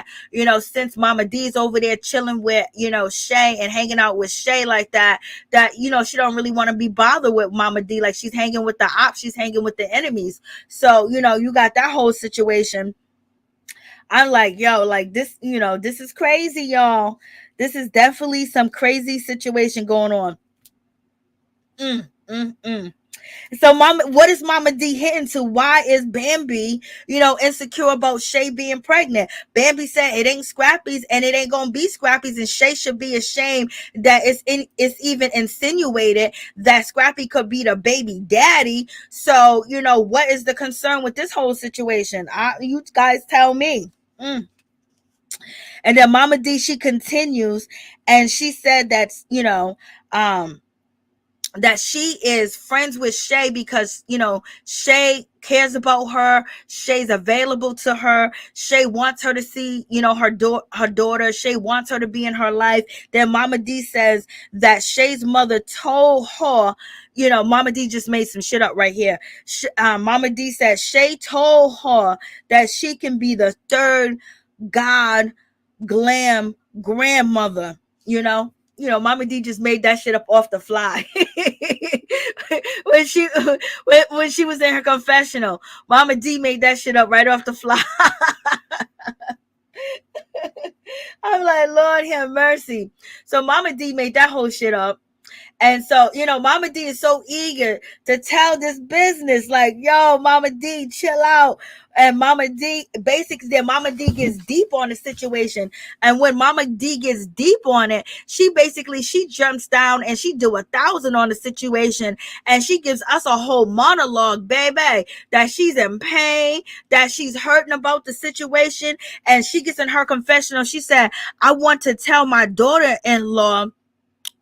S1: since Mama D's over there chilling with, Shay and hanging out with Shay like that, she don't really want to be bothered with Mama D. Like, she's hanging with the ops, she's hanging with the enemies. So, you got that whole situation. I'm like, yo, like this, this is crazy, y'all. This is definitely some crazy situation going on. So mama, what is Mama D hitting to? Why is Bambi, insecure about Shay being pregnant? Bambi said it ain't Scrappy's and it ain't gonna be Scrappy's, and Shay should be ashamed that it's even insinuated that Scrappy could be the baby daddy. So, what is the concern with this whole situation? You guys tell me. And then Mama D, she continues and she said that, that she is friends with Shay because, Shay cares about her. Shay's available to her. Shay wants her to see, her daughter. Shay wants her to be in her life. Then Mama D says that Shay's mother told her, Mama D just made some shit up right here. Mama D says Shay told her that she can be the third god glam grandmother, Mama D just made that shit up off the fly. when she was in her confessional, Mama D made that shit up right off the fly. I'm like, Lord have mercy. So Mama D made that whole shit up. And so, Mama D is so eager to tell this business, like, yo, Mama D, chill out. And Mama D, basically, then Mama D gets deep on the situation. And when Mama D gets deep on it, she jumps down and she do 1,000 on the situation. And she gives us a whole monologue, baby, that she's in pain, that she's hurting about the situation. And she gets in her confessional. She said, I want to tell my daughter-in-law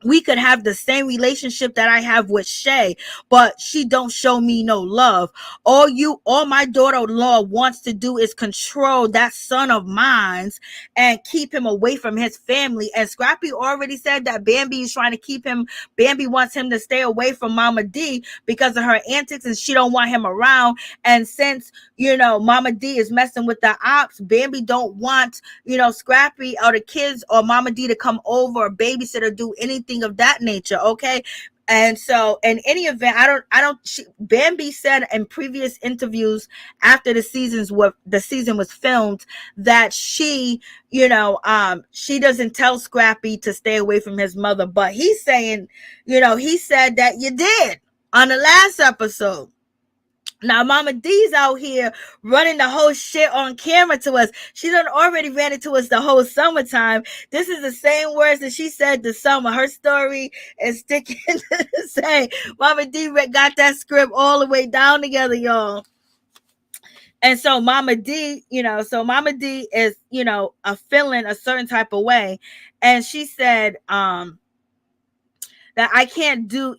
S1: we could have the same relationship that I have with Shay, but she don't show me no love. All my daughter-in-law wants to do is control that son of mine's and keep him away from his family. And Scrappy already said that Bambi is trying to keep him. Bambi wants him to stay away from Mama D because of her antics, and she don't want him around. And since, Mama D is messing with the ops, Bambi don't want, Scrappy or the kids or Mama D to come over or babysit or do anything of that nature. Okay. And so in any event, Bambi said in previous interviews after the season was filmed that she doesn't tell Scrappy to stay away from his mother, but he's saying, he said that you did on the last episode. Now, Mama D's out here running the whole shit on camera to us. She done already ran it to us the whole summertime. This is the same words that she said this summer. Her story is sticking to the same. Mama D got that script all the way down together, y'all. And so Mama D, Mama D is, feeling a certain type of way. And she said, that I can't do,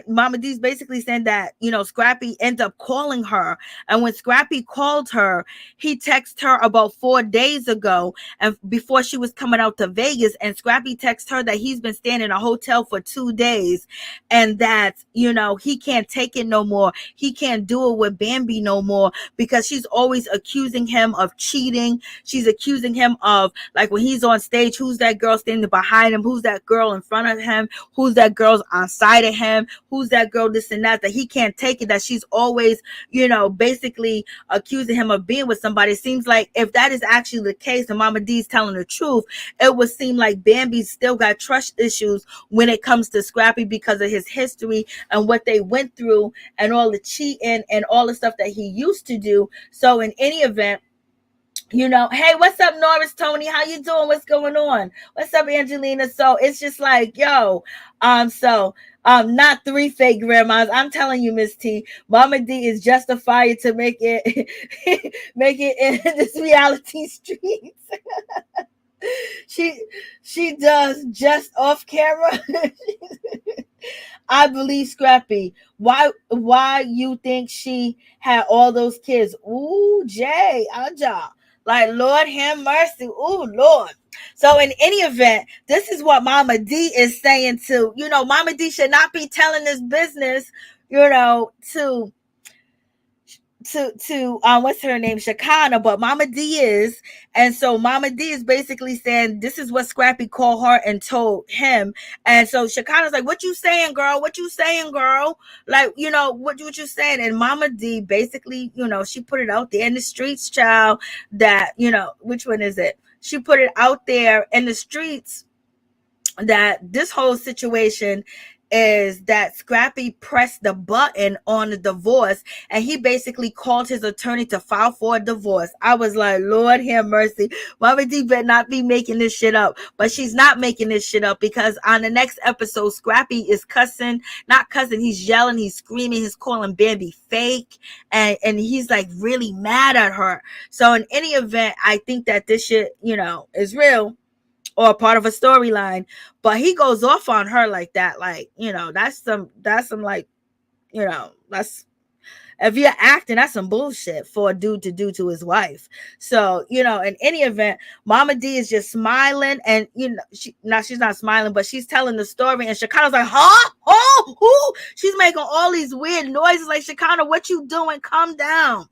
S1: Mama D's basically saying that, Scrappy ends up calling her. And when Scrappy called her, he texted her about 4 days ago and before she was coming out to Vegas. And Scrappy texted her that he's been staying in a hotel for 2 days and that, he can't take it no more. He can't do it with Bambi no more because she's always accusing him of cheating. She's accusing him of, like, when he's on stage, who's that girl standing behind him? Who's that girl in front of him? Who's that girl's on side of him? Who's that girl, this and that he can't take it, that she's always, basically accusing him of being with somebody. It seems like if that is actually the case and Mama D's telling the truth, it would seem like Bambi still got trust issues when it comes to Scrappy because of his history and what they went through and all the cheating and all the stuff that he used to do. So in any event, hey, what's up, Norris, Tony? How you doing? What's going on? What's up, Angelina? So it's just like, yo, not 3 fake grandmas. I'm telling you, Miss T, Mama D is justified to make it in this reality streets. She does just off camera. I believe Scrappy. Why you think she had all those kids? Ooh, Jay, Aja. Like, Lord have mercy. Ooh, Lord. So in any event, this is what Mama D is saying to, Mama D should not be telling this business, to what's her name, Shakana, but Mama D is. And so Mama D is basically saying this is what Scrappy called her and told him. And so Shakana's like, what you saying, girl? What you saying, girl? Like, what you saying? And Mama D basically, she put it out there in the streets, child, that, which one is it? She put it out there in the streets that this whole situation is that Scrappy pressed the button on the divorce, and he basically called his attorney to file for a divorce. I was like, Lord have mercy. Mama D better not be making this shit up. But she's not making this shit up, because on the next episode, Scrappy is not cussing, he's yelling, he's screaming, he's calling Bambi fake, and he's like really mad at her. So in any event, I think that this shit, is real, or a part of a storyline. But he goes off on her like that, like, that's some like, that's, if you're acting, that's some bullshit for a dude to do to his wife. So, in any event, Mama D is just smiling, and she's not smiling, but she's telling the story, and Shekinah's like, huh? Oh, who? She's making all these weird noises like, Shekinah, what you doing? Calm down.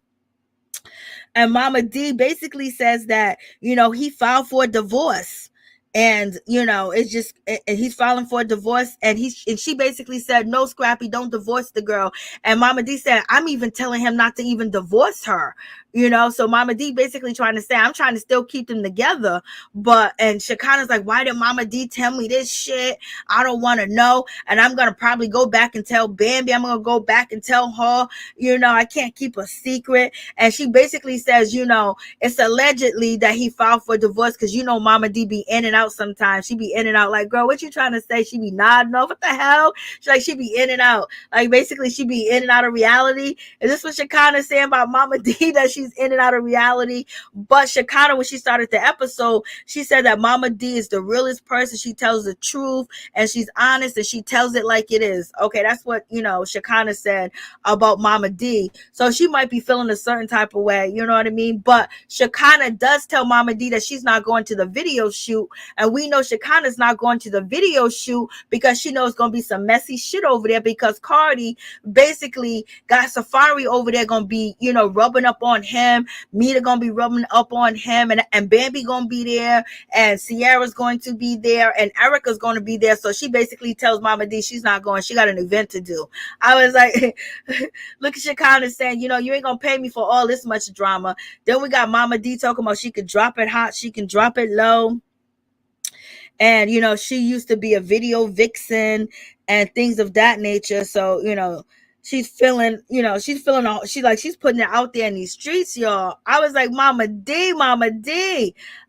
S1: And Mama D basically says that, he filed for a divorce. And it's just, and he's filing for a divorce, and she basically said, no, Scrappy, don't divorce the girl. And Mama D said, I'm even telling him not to even divorce her. So Mama D basically trying to say, I'm trying to still keep them together. And Shekinah's like, why did Mama D tell me this shit? I don't want to know. And I'm going to probably go back and tell Bambi. I'm going to go back and tell her, I can't keep a secret. And she basically says, it's allegedly that he filed for divorce, because, Mama D be in and out sometimes. She be in and out like, girl, what you trying to say? She be nodding off. What the hell? She be in and out. Like, basically, she be in and out of reality. Is this what Shekinah's saying about Mama D, that she's in and out of reality? But Shekinah, when she started the episode, she said that Mama D is the realest person. She tells the truth, and she's honest, and she tells it like it is. Okay, that's what, Shekinah said about Mama D. So she might be feeling a certain type of way, you know what I mean? But Shekinah does tell Mama D that she's not going to the video shoot. And we know Shekinah's not going to the video shoot because she knows it's going to be some messy shit over there, because Karlie basically got Safaree over there going to be, rubbing up on him. Mena going to be rubbing up on him, and Bambi going to be there, and Sierra's going to be there, and Erica's going to be there. So she basically tells Mama D she's not going. She got an event to do. I was like, look at Shekinah saying, you ain't going to pay me for all this much drama. Then we got Mama D talking about she could drop it hot, she can drop it low. And, she used to be a video vixen and things of that nature. So, she's feeling she's putting it out there in these streets, y'all. I was like, Mama D,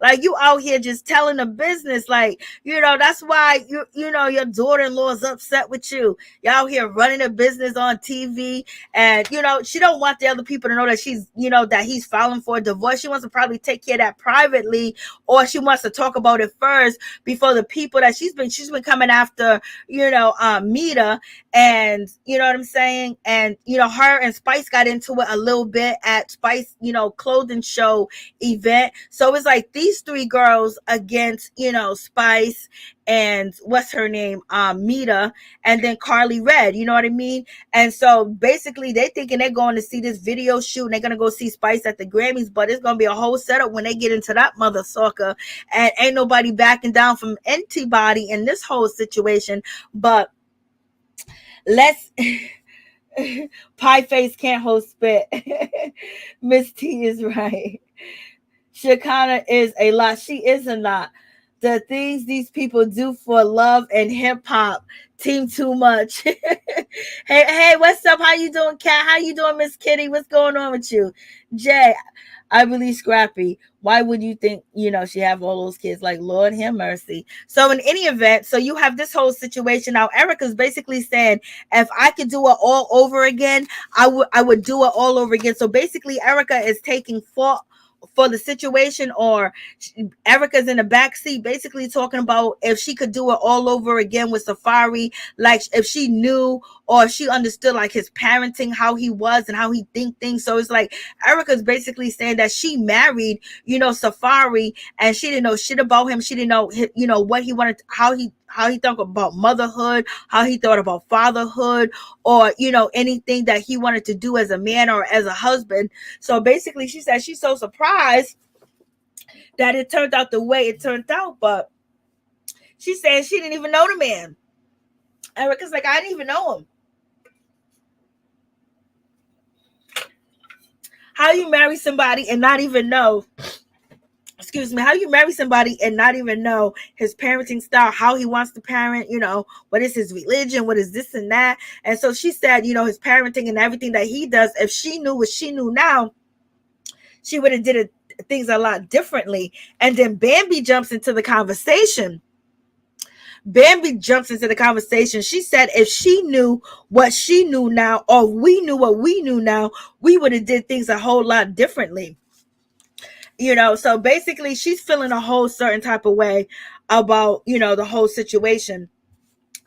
S1: like, you out here just telling the business. Like, that's why your daughter-in-law is upset with you. Y'all out here running a business on TV, and she don't want the other people to know that she's that he's filing for a divorce. She wants to probably take care of that privately, or she wants to talk about it first before the people that she's been coming after, Mena. And you know what I'm saying? And her and Spice got into it a little bit at Spice, clothing show event. So it's like these three girls against, Spice and what's her name? Mena, and then Karlie Red, you know what I mean? And so basically they thinking they're going to see this video shoot, and they're gonna go see Spice at the Grammys, but it's gonna be a whole setup when they get into that mother sucker. And ain't nobody backing down from anybody in this whole situation. But let's Pie face can't hold spit. Miss T is right. Shekinah is a lot. She is a lot. The things these people do for love and hip hop team too much. Hey, what's up? How you doing, Kat? How you doing, Miss Kitty? What's going on with you? Jay, I believe Scrappy. Why would you think, she have all those kids? Like, Lord have mercy. So in any event, so you have this whole situation. Now, Erica's basically saying, if I could do it all over again, I would do it all over again. So basically, Erica is taking fault for the situation, or Erica's in the back seat basically talking about if she could do it all over again with Safaree, like if she knew or if she understood like his parenting, how he was and how he think things. So it's like Erica's basically saying that she married, Safaree, and she didn't know shit about him. She didn't know, what he wanted, how he thought about motherhood, how he thought about fatherhood, or, anything that he wanted to do as a man or as a husband. So basically she said she's so surprised that it turned out the way it turned out. But she said she didn't even know the man. Erica's like, I didn't even know him. How you marry somebody and not even know, excuse me, how you marry somebody and not even know his parenting style, how he wants to parent, what is his religion, what is this and that. And so she said, his parenting and everything that he does, if she knew what she knew now, she would have did things a lot differently. And then Bambi jumps into the conversation. She said if she knew what she knew now, or we knew what we knew now, we would have did things a whole lot differently. So basically she's feeling a whole certain type of way about, the whole situation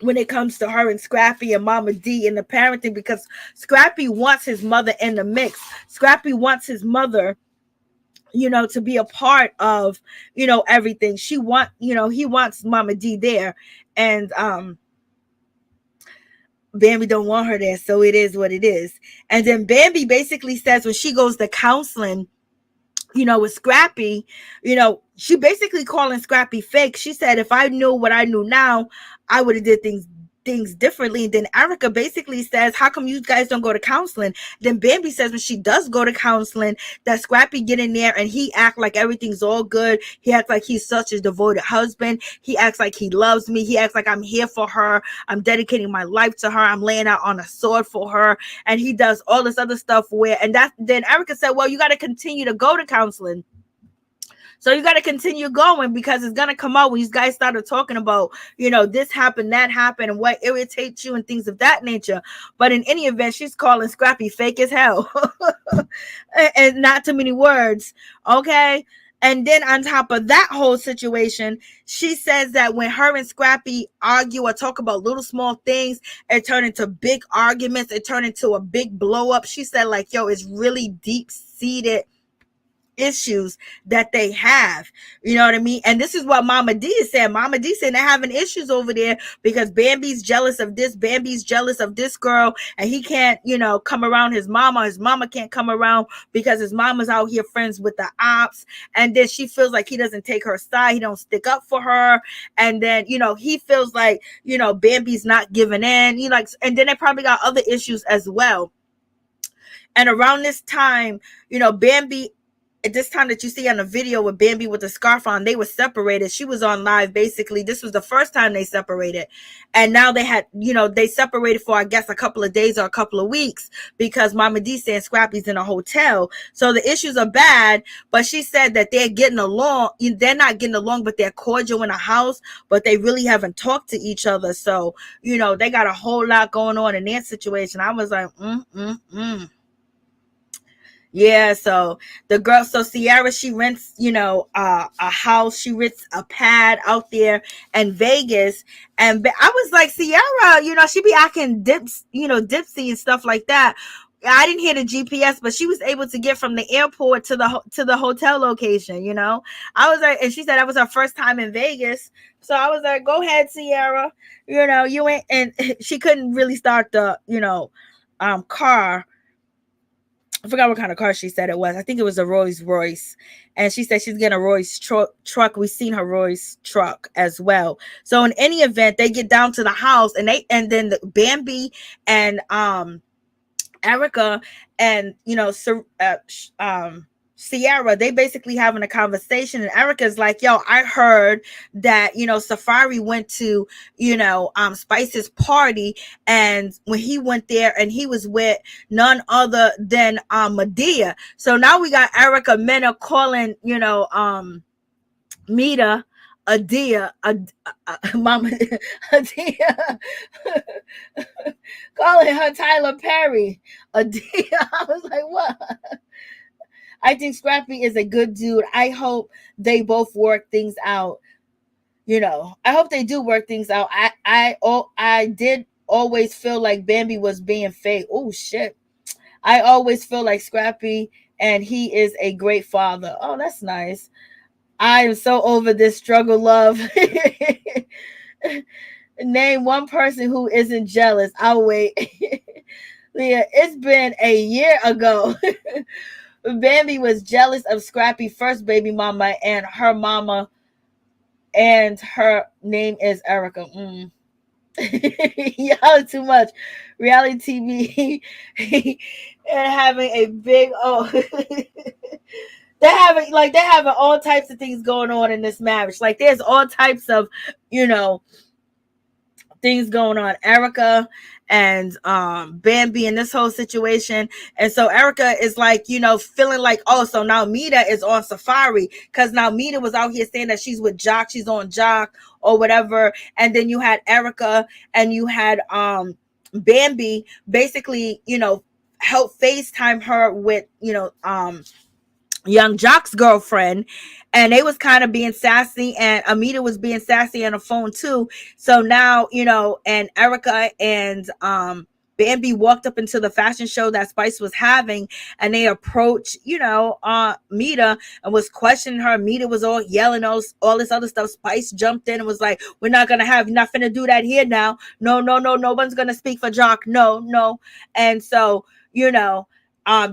S1: when it comes to her and Scrappy and Mama D and the parenting, because Scrappy wants his mother in the mix. Scrappy wants his mother, to be a part of, everything. He wants Mama D there. And Bambi don't want her there, so it is what it is. And then Bambi basically says when she goes to counseling, with Scrappy, she basically calling Scrappy fake. She said, if I knew what I knew now, I would have did things differently. And then Erica basically says, how come you guys don't go to counseling? Then Bambi says when she does go to counseling, that Scrappy get in there and he act like everything's all good. He acts like he's such a devoted husband. He acts like he loves me. He acts like I'm here for her. I'm dedicating my life to her. I'm laying out on a sword for her. And he does all this other stuff then Erica said, well, you got to continue to go to counseling. So you got to continue going, because it's going to come out when you guys started talking about, this happened, that happened, and what irritates you and things of that nature. But in any event, she's calling Scrappy fake as hell. And not too many words. Okay. And then on top of that whole situation, she says that when her and Scrappy argue or talk about little small things, it turned into big arguments. It turned into a big blow up. She said, like, yo, it's really deep seated issues that they have, you know what I mean? And this is what Mama D is saying. Mama D saying they're having issues over there because Bambi's jealous of this, Bambi's jealous of this girl, and he can't, come around his mama can't come around because his mama's out here friends with the ops. And then she feels like he doesn't take her side, he don't stick up for her. And then he feels like Bambi's not giving in, and then they probably got other issues as well. And around this time, Bambi, at this time that you see on the video with Bambi with the scarf on, they were separated. She was on live. Basically, this was the first time they separated. And now they had, they separated for, I guess, a couple of days or a couple of weeks because Mama D saying Scrappy's in a hotel. So the issues are bad, but she said that they're getting along. They're not getting along, but they're cordial in a house, but they really haven't talked to each other. So, they got a whole lot going on in their situation. I was like, Yeah, so Sierra, she rents, a house, she rents a pad out there in Vegas. And I was like, Sierra, she be acting dipsy and stuff like that. I didn't hear the GPS, but she was able to get from the airport to the hotel location, I was like, and she said that was her first time in Vegas. So I was like, go ahead, Sierra, you ain't, and she couldn't really start the, car. I forgot what kind of car she said it was. I think it was a Rolls Royce. And she said she's getting a Royce truck. We've seen her Royce truck as well. So in any event, they get down to the house and then the Bambi and Erica and Sierra, they basically having a conversation, and Erica's like, yo, I heard that, Safaree went to, Spice's party, and when he went there and he was with none other than Medea. So now we got Erica Mena calling, Mita Adia, Mama Adia, calling her Tyler Perry Adia. I was like, what? I think Scrappy is a good dude. I hope they both work things out. I hope they do work things out. I did always feel like Bambi was being fake. Oh shit. I always feel like Scrappy, and he is a great father. Oh, that's nice. I am so over this struggle love. Name one person who isn't jealous. I'll wait. Leah, it's been a year ago. Bambi was jealous of Scrappy first baby mama and her mama, and her name is Erica. Y'all too much. Reality TV and having a big They having all types of things going on in this marriage. Like there's all types of, you know, things going on. Erica and Bambi in this whole situation. And so Erica is like, you know, feeling like, oh, so now Mena is on Safaree, because now Mena was out here saying that she's with Jock, she's on Jock or whatever. And then you had Erica and you had Bambi basically, you know, help FaceTime her with, you know, Young Jock's girlfriend, and they was kind of being sassy, and Amita was being sassy on the phone too. So now, you know, and Erica and Bambi walked up into the fashion show that Spice was having, and they approached, you know, Mita and was questioning her. Mita was all yelling all this other stuff. Spice jumped in and was like, "We're not gonna have nothing to do that here now. No, no, no, no one's gonna speak for Jock. No, no." And so, you know,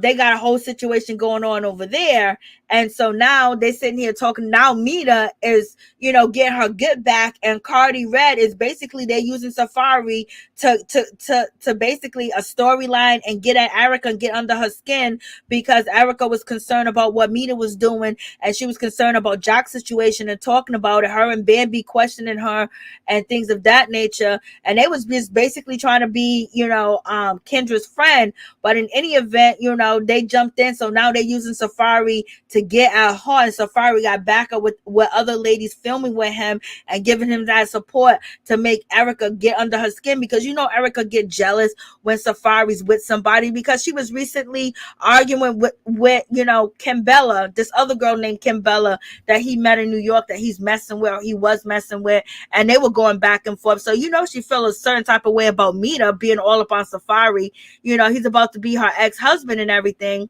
S1: they got a whole situation going on over there. And so now they're sitting here talking. Now Mena is, you know, getting her get back, and Cardi Red is basically, they're using Safaree to basically a storyline and get at Erica and get under her skin, because Erica was concerned about what Mena was doing, and she was concerned about Jock's situation and talking about it, her and Bambi questioning her and things of that nature. And they was just basically trying to be, you know, Kendra's friend. But in any event, you know, they jumped in. So now they're using Safaree to get at her, and Safaree got back up with other ladies filming with him and giving him that support to make Erica get under her skin, because you know Erica get jealous when Safaree's with somebody, because she was recently arguing with you know, Kimbella, this other girl named Kimbella that he met in New York, that he's messing with, or he was messing with, and they were going back and forth. So you know she felt a certain type of way about Mena being all up on Safaree. You know, he's about to be her ex-husband and everything.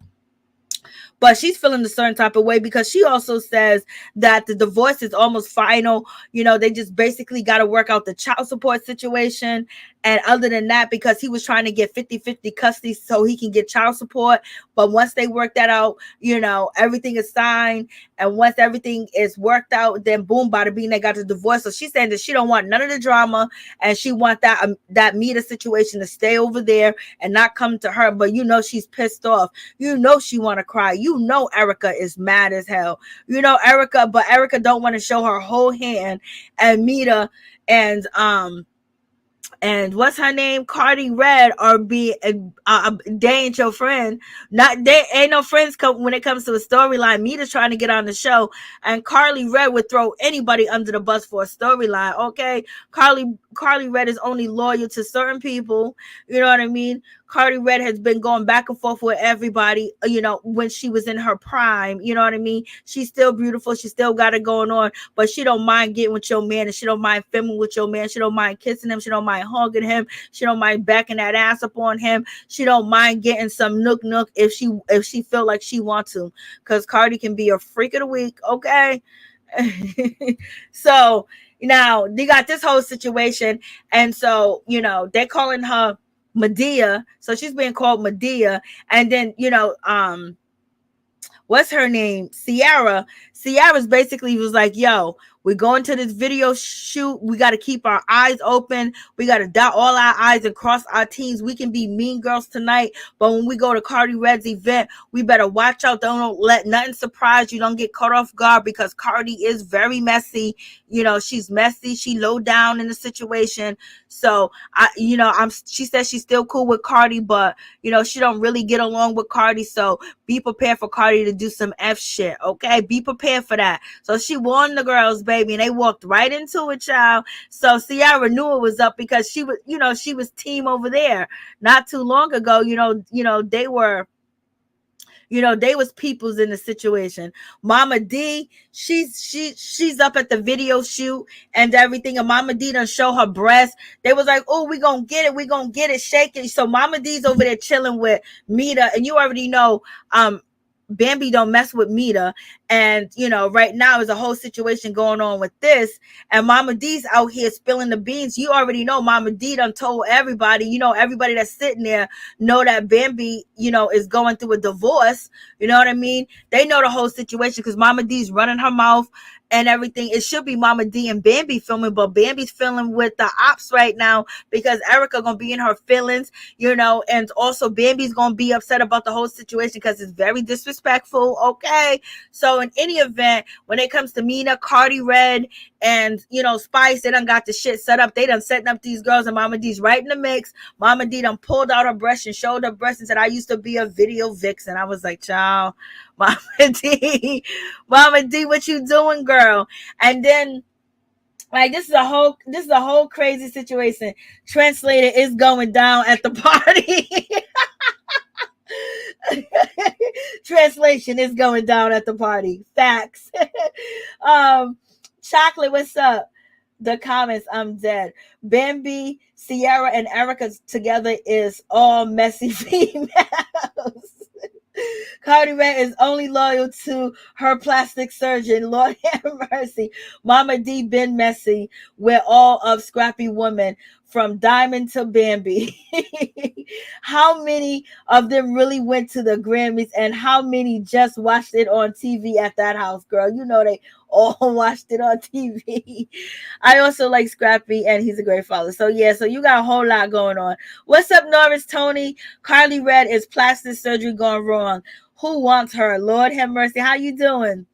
S1: But she's feeling a certain type of way, because she also says that the divorce is almost final. You know, they just basically got to work out the child support situation. And other than that, because he was trying to get 50-50 custody so he can get child support. But once they work that out, you know, everything is signed. And once everything is worked out, then boom, bada bing, they got the divorce. So she's saying that she don't want none of the drama, and she want that Mena situation to stay over there and not come to her. But you know she's pissed off. You know she want to cry. You know Erica is mad as hell. You know Erica don't want to show her whole hand. And Mena and what's her name, Cardi Red, or be they ain't your friend. Not they ain't no friends when it comes to a storyline. Mena's trying to get on the show, and Carly Red would throw anybody under the bus for a storyline. Okay, Carly Red is only loyal to certain people. You know what I mean? Cardi Red has been going back and forth with everybody, you know, when she was in her prime. You know what I mean? She's still beautiful. She still got it going on, but she don't mind getting with your man, and she don't mind filming with your man. She don't mind kissing him. She don't mind hugging him. She don't mind backing that ass up on him. She don't mind getting some nook if she feel like she wants to, because Cardi can be a freak of the week. Okay. So now they got this whole situation, and so you know they're calling her Medea, so she's being called Medea. And then you know what's her name, Sierra's basically was like, yo, we're going to this video shoot, we got to keep our eyes open, we got to dot all our I's and cross our T's. We can be mean girls tonight, but when we go to Cardi Red's event, we better watch out. Don't let nothing surprise you. Don't get caught off guard, because Cardi is very messy. You know, she's messy, she low down in the situation. So she says she's still cool with Cardi, but you know she don't really get along with Cardi. So be prepared for Cardi to do some F shit. Okay, be prepared for that. So she warned the girls, baby, and they walked right into it, child. So Sierra knew it was up, because she was team over there not too long ago. They was peoples in the situation. Mama D, she's up at the video shoot and everything, and Mama D done show her breast. They was like, oh, we gonna get it shaking. So Mama D's over there chilling with Mena, and you already know Bambi don't mess with Mena, And, right now is a whole situation going on with this. And Mama D's out here spilling the beans. You already know Mama D done told everybody, everybody that's sitting there know that Bambi, is going through a divorce. You know what I mean? They know the whole situation because Mama D's running her mouth and everything. It should be Mama D and Bambi filming, but Bambi's filming with the ops right now because Erica gonna be in her feelings, and also Bambi's gonna be upset about the whole situation because it's very disrespectful. Okay. So in any event, when it comes to Mena, Karlie Red, and Spice, they done got the shit set up. They done setting up these girls, and Mama D's right in the mix. Mama D done pulled out her breast and showed her breast and said, I used to be a video vixen. I was like, child, Mama D, what you doing, girl? And then, like, this is a whole crazy situation. Translated is going down at the party. Translation is going down at the party. Facts. Chocolate, what's up? The comments, I'm dead. Bambi, Sierra, and Erica together is all messy females. Karlie Red is only loyal to her plastic surgeon. Lord have mercy. Mama D been messy with all of Scrappy women from Diamond to Bambi. How many of them really went to the Grammys and how many just watched it on TV at that house, girl? They all watched it on TV. I also like Scrappy and he's a great father. So yeah, so you got a whole lot going on. What's up, Norris Tony? Karlie Red is plastic surgery gone wrong. Who wants her? Lord have mercy. How you doing?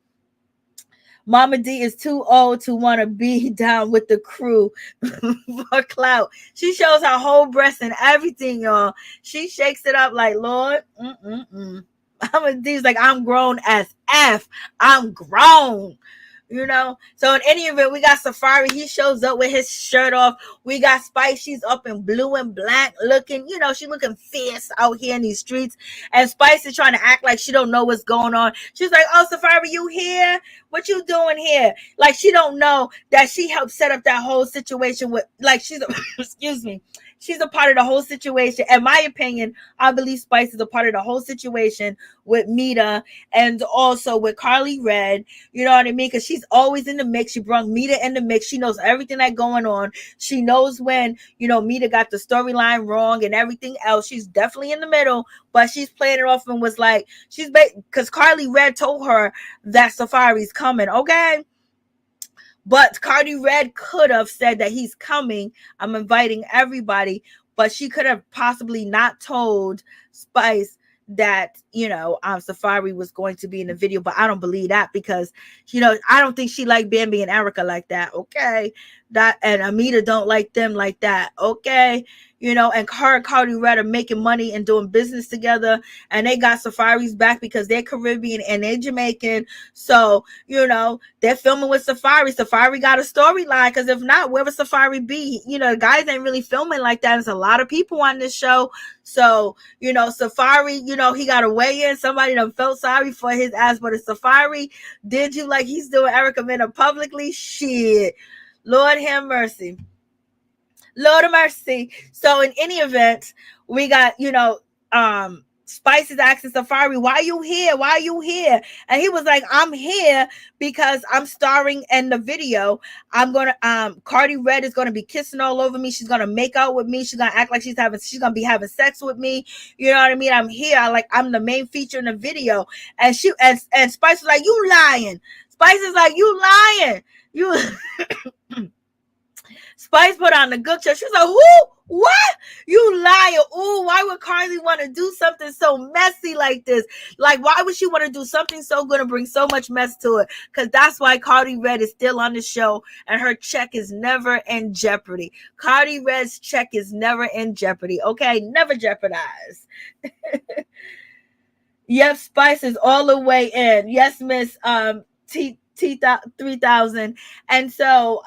S1: Mama D is too old to want to be down with the crew for clout. She shows her whole breast and everything, y'all. She shakes it up like, Lord, Mama D's like, I'm grown as F. I'm grown. So in any event, we got Safaree. He shows up with his shirt off. We got Spice. She's up in blue and black looking, she looking fierce out here in these streets. And Spice is trying to act like she don't know what's going on. She's like, oh, Safaree, you here? What you doing here? Like, she don't know that she helped set up that whole situation with, like, she's excuse me. She's a part of the whole situation. In my opinion, I believe Spice is a part of the whole situation with Mena and also with Karlie Red. You know what I mean? Because she's always in the mix. She brought Mena in the mix. She knows everything that's going on. She knows when, Mena got the storyline wrong and everything else. She's definitely in the middle, but she's playing it off and was like, because Karlie Red told her that Safaree's coming, okay? But Karlie Red could have said that he's coming. I'm inviting everybody. But she could have possibly not told Spice that, Safaree was going to be in the video. But I don't believe that because, I don't think she liked Bambi and Erica like that. Okay. And Amita don't like them like that. Okay. And her and Karlie Red are making money and doing business together. And they got Safaree's back because they're Caribbean and they're Jamaican. So, they're filming with Safaree. Safaree got a storyline because if not, where would Safaree be? Guys ain't really filming like that. There's a lot of people on this show. So, Safaree, he got to weigh in. Somebody done felt sorry for his ass. But if Safaree did you like he's doing Erica Mena publicly, shit. Lord have mercy. Lord of mercy. So in any event, we got, Spice is asking Safaree, why are you here? Why are you here? And he was like, I'm here because I'm starring in the video. I'm going to, Karlie Red is going to be kissing all over me. She's going to make out with me. She's going to act like she's going to be having sex with me. You know what I mean? I'm here. I'm the main feature in the video. And and Spice was like, you lying. Spice is like, you lying. You Spice put on the good show. She was like, who? What? You liar. Ooh, why would Karlie want to do something so messy like this? Like, why would she want to do something so good and bring so much mess to it? Because that's why Karlie Red is still on the show and her check is never in jeopardy. Karlie Red's check is never in jeopardy. Okay? Never jeopardized. Yep, Spice is all the way in. Yes, Miss T3000. And so,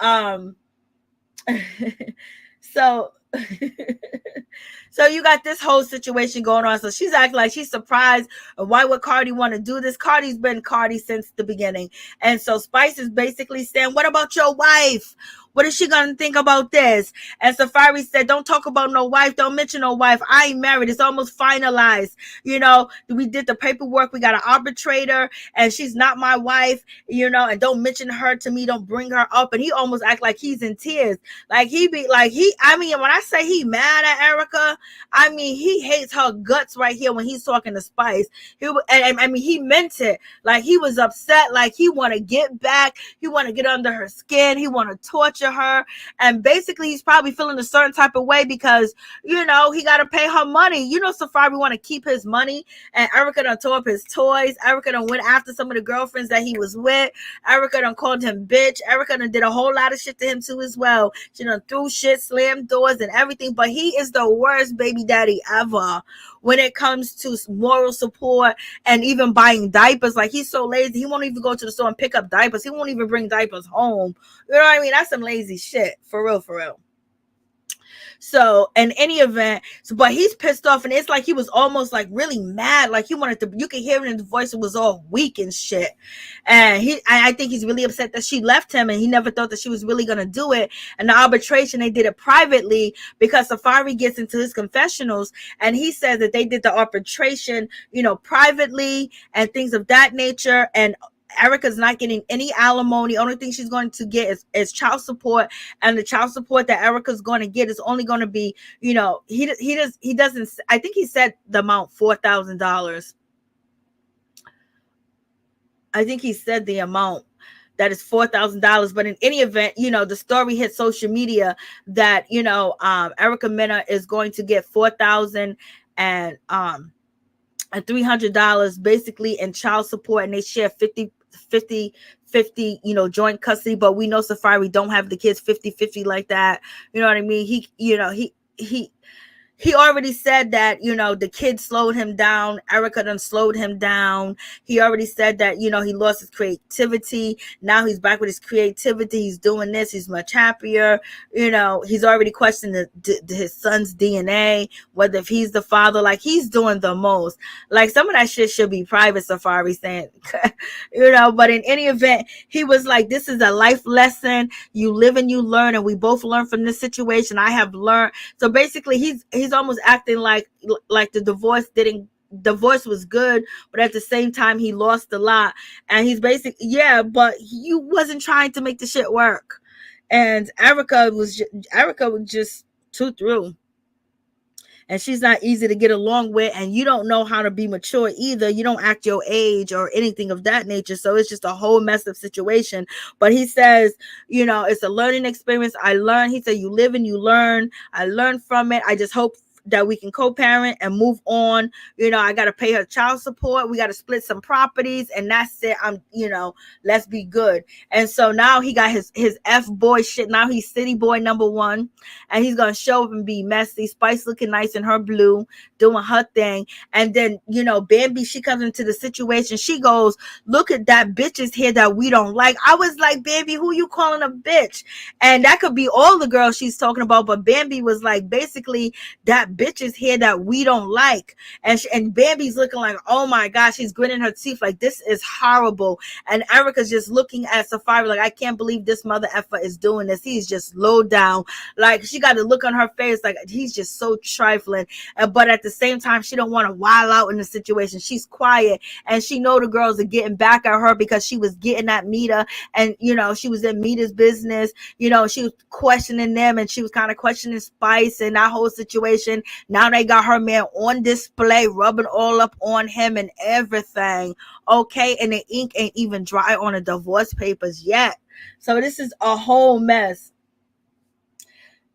S1: so you got this whole situation going on. So she's acting like she's surprised. Why would Karlie want to do this? Karlie's been Karlie since the beginning. And so Spice is basically saying, what about your wife? What is she gonna think about this? And Safaree said, don't talk about no wife, don't mention no wife. I ain't married. It's almost finalized. We did the paperwork. We got an arbitrator, and she's not my wife, and don't mention her to me. Don't bring her up. And he almost act like he's in tears. Like when I say he mad at Erica, I mean, he hates her guts right here when he's talking to Spice. He meant it. Like, he was upset. Like, he want to get back. He want to get under her skin. He want to torture her. And basically, he's probably feeling a certain type of way because, he got to pay her money. Safaree want to keep his money. And Erica done tore up his toys. Erica done went after some of the girlfriends that he was with. Erica done called him bitch. Erica done did a whole lot of shit to him too as well. She done threw shit, slammed doors and everything. But he is the worst baby daddy ever when it comes to moral support and even buying diapers. Like, he's so lazy. He won't even go to the store and pick up diapers. He won't even bring diapers home. You know what I mean? That's some lazy shit. For real, for real. So in any event, but he's pissed off, and it's like he was almost like really mad. Like, he wanted to, you could hear it in his voice. It was all weak and shit. And I think he's really upset that she left him, and he never thought that she was really going to do it. And the arbitration, they did it privately because Safaree gets into his confessionals, and he says that they did the arbitration, privately and things of that nature. And Erica's not getting any alimony. Only thing she's going to get is child support, and the child support that Erica's going to get is only going to be, he doesn't. I think he said the amount $4,000. I think he said the amount that is $4,000. But in any event, the story hit social media that Erica Mena is going to get $4,000 and $300 basically in child support, and they share 50 joint custody. But we know Safaree don't have the kids 50-50 like that. You know what I mean? He already said that, the kid slowed him down. Erica done slowed him down. He already said that, he lost his creativity. Now he's back with his creativity. He's doing this. He's much happier. He's already questioned his son's DNA, whether if he's the father. Like, he's doing the most. Like, some of that shit should be private, Safaree saying, but in any event, he was like, this is a life lesson. You live and you learn, and we both learn from this situation. I have learned. So basically, he's almost acting like the divorce was good, but at the same time he lost a lot. And he's basically, but he wasn't trying to make the shit work. And Erica was just too through. And she's not easy to get along with, and you don't know how to be mature either. You don't act your age or anything of that nature. So it's just a whole mess of situation. But he says, it's a learning experience. He said, you live and you learn. I learned from it. I just hope that we can co-parent and move on. I got to pay her child support. We got to split some properties, and that's it. Let's be good. And so now he got his F-boy shit. Now he's city boy number one, and he's going to show up and be messy. Spice looking nice in her blue, doing her thing. And then, Bambi, she comes into the situation. She goes, look at that bitches here that we don't like. I was like, Bambi, who you calling a bitch? And that could be all the girls she's talking about. But Bambi was like, basically, that bitches here that we don't like. And Bambi's looking like, oh my gosh, she's gritting her teeth like, this is horrible. And Erica's just looking at Safaree like, I can't believe this mother effer is doing this. He's just low down. Like, she got a look on her face like he's just so trifling. But at the same time, she don't want to wild out in the situation. She's quiet, and she know the girls are getting back at her because she was getting at Mena, and she was in Mena's business. She was questioning them, and she was kind of questioning Spice and that whole situation. Now they got her man on display, rubbing all up on him and everything. Okay, and the ink ain't even dry on the divorce papers yet. So this is a whole mess.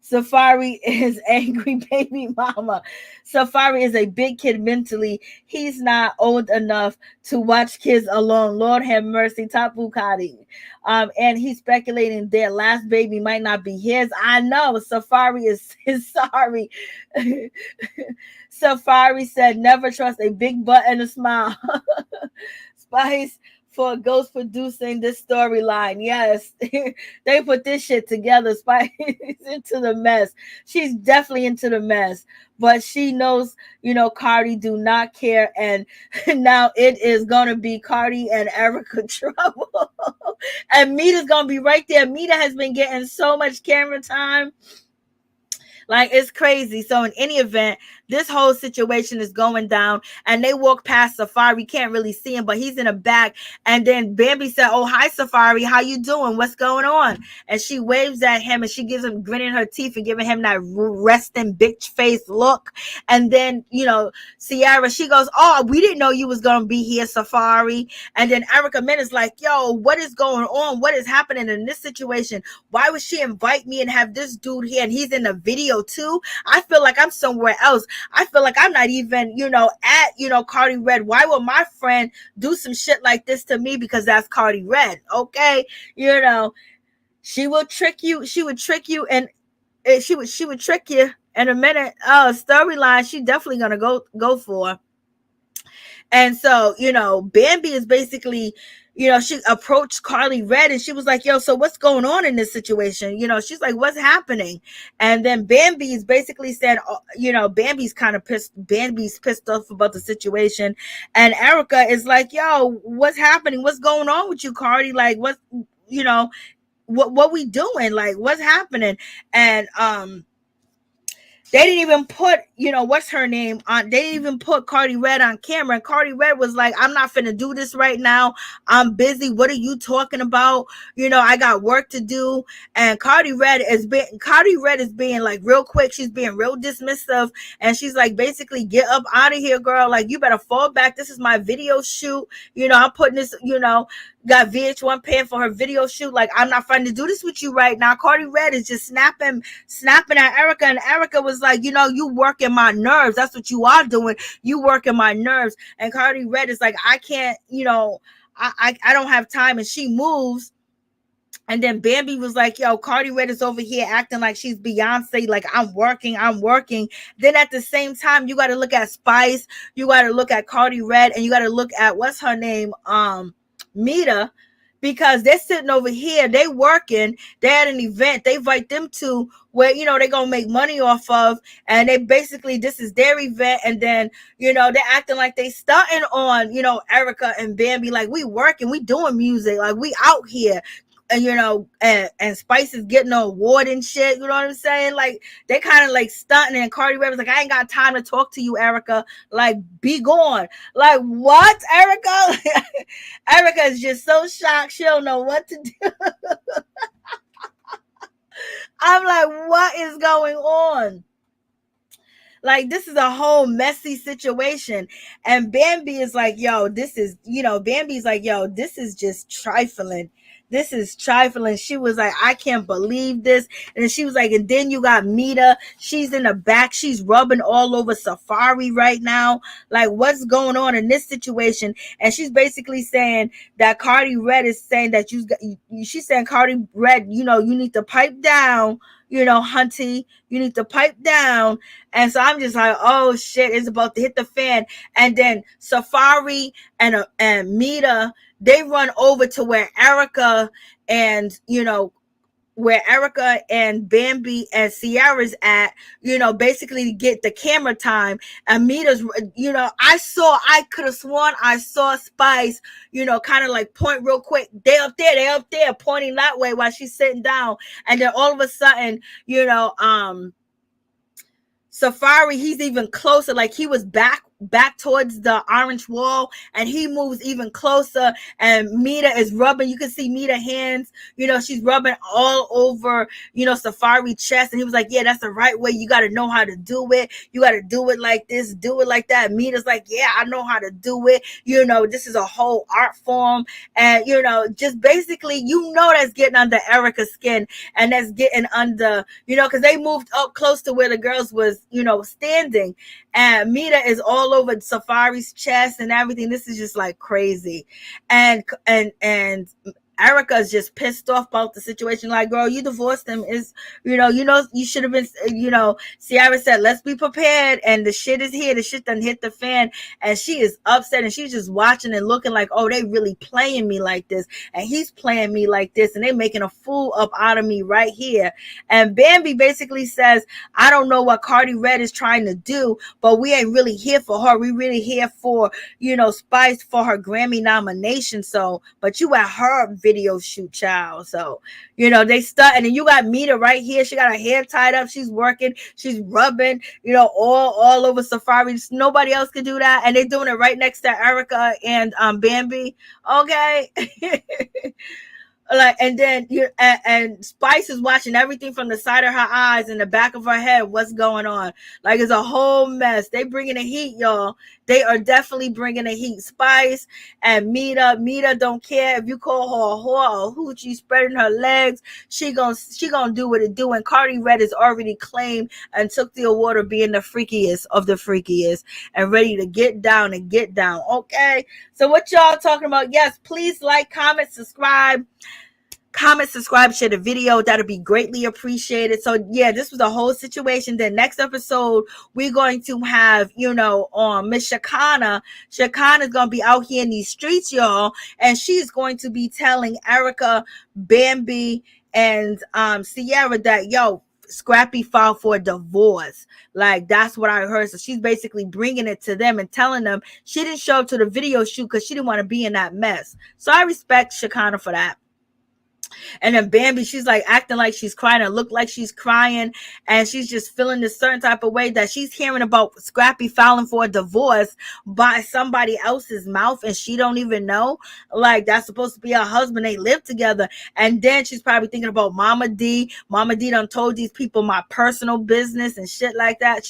S1: Safaree is angry baby mama. Safaree is a big kid mentally. He's not old enough to watch kids alone. Lord have mercy. Tapu Kadi. And he's speculating their last baby might not be his. I know. Safaree is sorry. Safaree said, never trust a big butt and a smile. Spice for Ghost producing this storyline. Yes, they put this shit together. Spice is into the mess. She's definitely into the mess, but she knows, Karlie do not care. And now it is going to be Karlie and Erica trouble. And Mena's gonna be right there. Mena has been getting so much camera time. Like, it's crazy. So in any event, this whole situation is going down, and they walk past Safaree. Can't really see him, but he's in the back. And then Bambi said, "Oh, hi, Safaree. How you doing? What's going on?" And she waves at him, and she gives him grinning her teeth and giving him that resting bitch face look. And then, Sierra, she goes, "Oh, we didn't know you was gonna be here, Safaree." And then Erica Mena's like, "Yo, what is going on? What is happening in this situation? Why would she invite me and have this dude here, and he's in the video too? I feel like I'm somewhere else. I feel like I'm not even, at, Cardi Red. Why would my friend do some shit like this to me? Because that's Cardi Red, okay? She will trick you. She would trick you, and she would trick you in a minute. Storyline, she definitely gonna go for. And so, Bambi is basically, she approached Carly Red, and she was like, "Yo, so what's going on in this situation?" She's like, "What's happening?" And then Bambi is basically said, Bambi's kind of pissed. Bambi's pissed off about the situation. And Erica is like, "Yo, what's happening? What's going on with you, Cardi? Like, what we doing? Like, what's happening?" And, they didn't even put, what's her name on. They didn't even put Cardi Red on camera. And Cardi Red was like, "I'm not finna do this right now. I'm busy. What are you talking about? I got work to do." And Cardi Red is being like real quick. She's being real dismissive. And she's like, basically, "Get up out of here, girl. Like, you better fall back. This is my video shoot. I'm putting this, got VH1 paying for her video shoot. Like, I'm not trying to do this with you right now." Cardi Red is just snapping at Erica. And Erica was like, "You working my nerves. That's what you are doing. You working my nerves." And Cardi Red is like, "I can't, I don't have time." And she moves. And then Bambi was like, "Yo, Cardi Red is over here acting like she's Beyonce. Like, I'm working. Then at the same time, you got to look at Spice. You got to look at Cardi Red. And you got to look at, what's her name? Mena. Because they're sitting over here, they working, they had an event, they invite them to where, they're gonna make money off of, and they basically, this is their event, and then, they're acting like they starting on, Erica and Bambi, like, we working, we doing music, like, we out here. And and Spice is getting an award and shit, you know what I'm saying? Like, they kind of like stunting, and Cardi Red was like, "I ain't got time to talk to you, Erica. Like, be gone." Like, what, Erica? Erica is just so shocked. She don't know what to do. I'm like, what is going on? Like, this is a whole messy situation. And Bambi is like, "Yo, this is, Bambi's like, yo, this is just trifling. This is trifling." She was like, "I can't believe this." And she was like, and then you got Mena. She's in the back. She's rubbing all over Safaree right now. Like, what's going on in this situation? And she's basically saying that Cardi Red is saying that she's saying, "Cardi Red, you need to pipe down, hunty, you need to pipe down." And so I'm just like, oh shit, it's about to hit the fan. And then Safaree and Mena, they run over to where Erica and Bambi and Sierra's at, basically to get the camera time. And Mena's, I could have sworn I saw Spice, kind of like point real quick. They up there pointing that way while she's sitting down. And then all of a sudden, Safaree, he's even closer, like he was back towards the orange wall, and he moves even closer, and Mena is rubbing. You can see Mena hands, she's rubbing all over, Safaree chest, and he was like, "Yeah, that's the right way. You got to know how to do it. You got to do it like this, do it like that." Mena's like, "Yeah, I know how to do it. This is a whole art form." And, just basically, that's getting under Erica's skin, and that's getting under, because they moved up close to where the girls was, standing, and Mena is all over Safaree's chest and everything. This is just like crazy. And Erica is just pissed off about the situation. Like, "Girl, you divorced him. Is you should have been, Sierra said, let's be prepared. And the shit is here. The shit done hit the fan." And she is upset, and she's just watching and looking like, "Oh, they really playing me like this. And he's playing me like this. And they making a fool up out of me right here." And Bambi basically says, "I don't know what Cardi Red is trying to do, but we ain't really here for her. We really here for, Spice for her Grammy nomination. So, but you at her video shoot, child. So, they start, and then you got Mena right here. She got her hair tied up. She's working. She's rubbing, all over Safaree. Nobody else can do that. And they're doing it right next to Erica and Bambi. Okay. Like, and then and Spice is watching everything from the side of her eyes and the back of her head. What's going on? Like, it's a whole mess. They bringing the heat, y'all. They are definitely bringing the heat. Spice and Mena don't care if you call her a whore or hoochie, spreading her legs. She gonna do what it do. And Karlie Red is already claimed and took the award of being the freakiest of the freakiest and ready to get down and get down. Okay, so what y'all talking about? Yes, please like, comment, subscribe. Comment, subscribe, share the video. That'll be greatly appreciated. So yeah, this was a whole situation. Then next episode, we're going to have, Miss Shakana. Shakana's going to be out here in these streets, y'all. And she's going to be telling Erica, Bambi, and Sierra that, Scrappy filed for a divorce. Like, that's what I heard. So she's basically bringing it to them and telling them she didn't show up to the video shoot because she didn't want to be in that mess. So I respect Shakana for that. And then Bambi, she's like acting like she's crying and look like she's crying, and she's just feeling this certain type of way that she's hearing about Scrappy filing for a divorce by somebody else's mouth, and she don't even know. Like, that's supposed to be her husband. They live together. And then she's probably thinking about Mama D. Mama D done told these people my personal business and shit like that.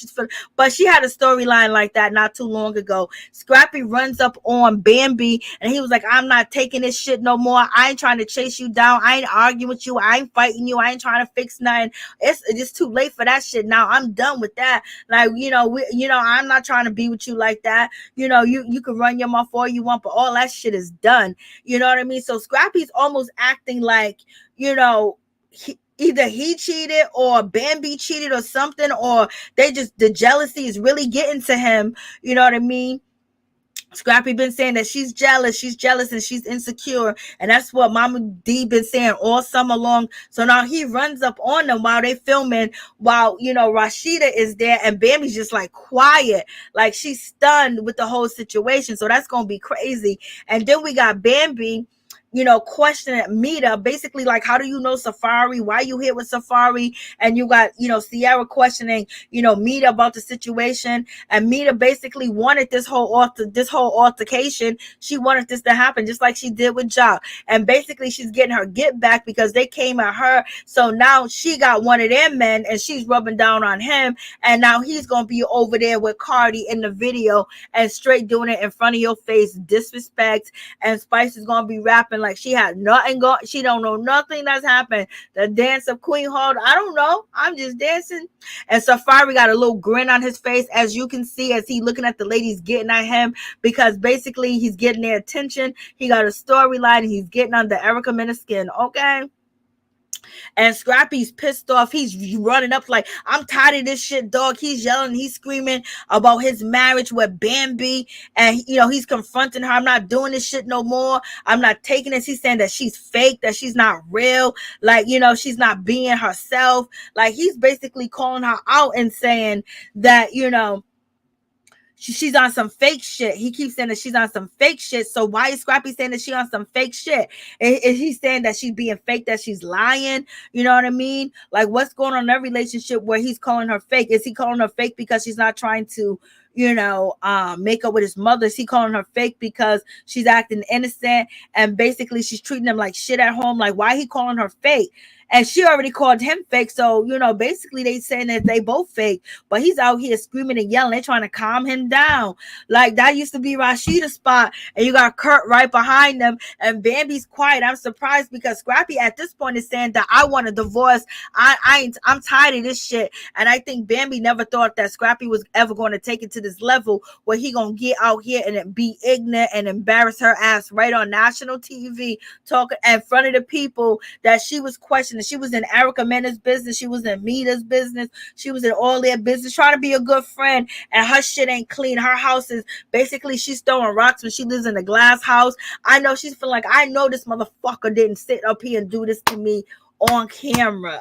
S1: But she had a storyline like that not too long ago. Scrappy runs up on Bambi, and he was like, I'm not taking this shit no more. I ain't trying to chase you down. I ain't arguing with you. I ain't fighting you. I ain't trying to fix nothing. It's too late for that shit now. I'm done with that. Like, I'm not trying to be with you like that. You can run your mouth all you want, but all that shit is done. You know what I mean? So Scrappy's almost acting like, either he cheated or Bambi cheated or something, or the jealousy is really getting to him. You know what I mean? Scrappy been saying that she's jealous, and she's insecure, and that's what Mama D been saying all summer long. So now he runs up on them while they filming, while Rasheeda is there, and Bambi's just like quiet, like she's stunned with the whole situation. So that's gonna be crazy. And then we got Bambi, questioning Mena, basically like, how do you know Safaree? Why you here with Safaree? And you got, Sierra questioning, Mena about the situation. And Mena basically wanted this whole altercation. She wanted this to happen just like she did with Ja. And basically she's getting her get back because they came at her. So now she got one of their men and she's rubbing down on him. And now he's going to be over there with Karlie in the video and straight doing it in front of your face, disrespect. And Spice is going to be rapping like she had nothing she don't know nothing that's happened. The dance of Queen Hall, I don't know, I'm just dancing. And Safaree got a little grin on his face, as you can see, as he looking at the ladies getting at him, because basically he's getting their attention. He got a storyline and he's getting under Erica Mena's skin. Okay. And Scrappy's pissed off. He's running up like, I'm tired of this shit, dog. He's yelling, he's screaming about his marriage with Bambi. And, he's confronting her. I'm not doing this shit no more. I'm not taking this. He's saying that she's fake, that she's not real. Like, she's not being herself. Like, he's basically calling her out and saying that, she's on some fake shit. He keeps saying that she's on some fake shit. So why is Scrappy saying that she's on some fake shit? Is he saying that she's being fake, that she's lying? You know what I mean? Like, what's going on in that relationship where he's calling her fake? Is he calling her fake because she's not trying to, make up with his mother? Is he calling her fake because she's acting innocent and basically she's treating him like shit at home? Like, why he calling her fake? And she already called him fake. So, basically they saying that they both fake, but he's out here screaming and yelling. They're trying to calm him down. Like, that used to be Rasheeda's spot. And you got Kirk right behind them. And Bambi's quiet. I'm surprised because Scrappy at this point is saying that I want a divorce. I'm tired of this shit. And I think Bambi never thought that Scrappy was ever going to take it to this level where he going to get out here and be ignorant and embarrass her ass right on national TV, talking in front of the people that she was questioning. She was in Erica Mena's business. She was in Mena's business. She was in all their business, trying to be a good friend. And her shit ain't clean. Her house is basically, she's throwing rocks when she lives in a glass house. I know she's feeling like, I know this motherfucker didn't sit up here and do this to me on camera.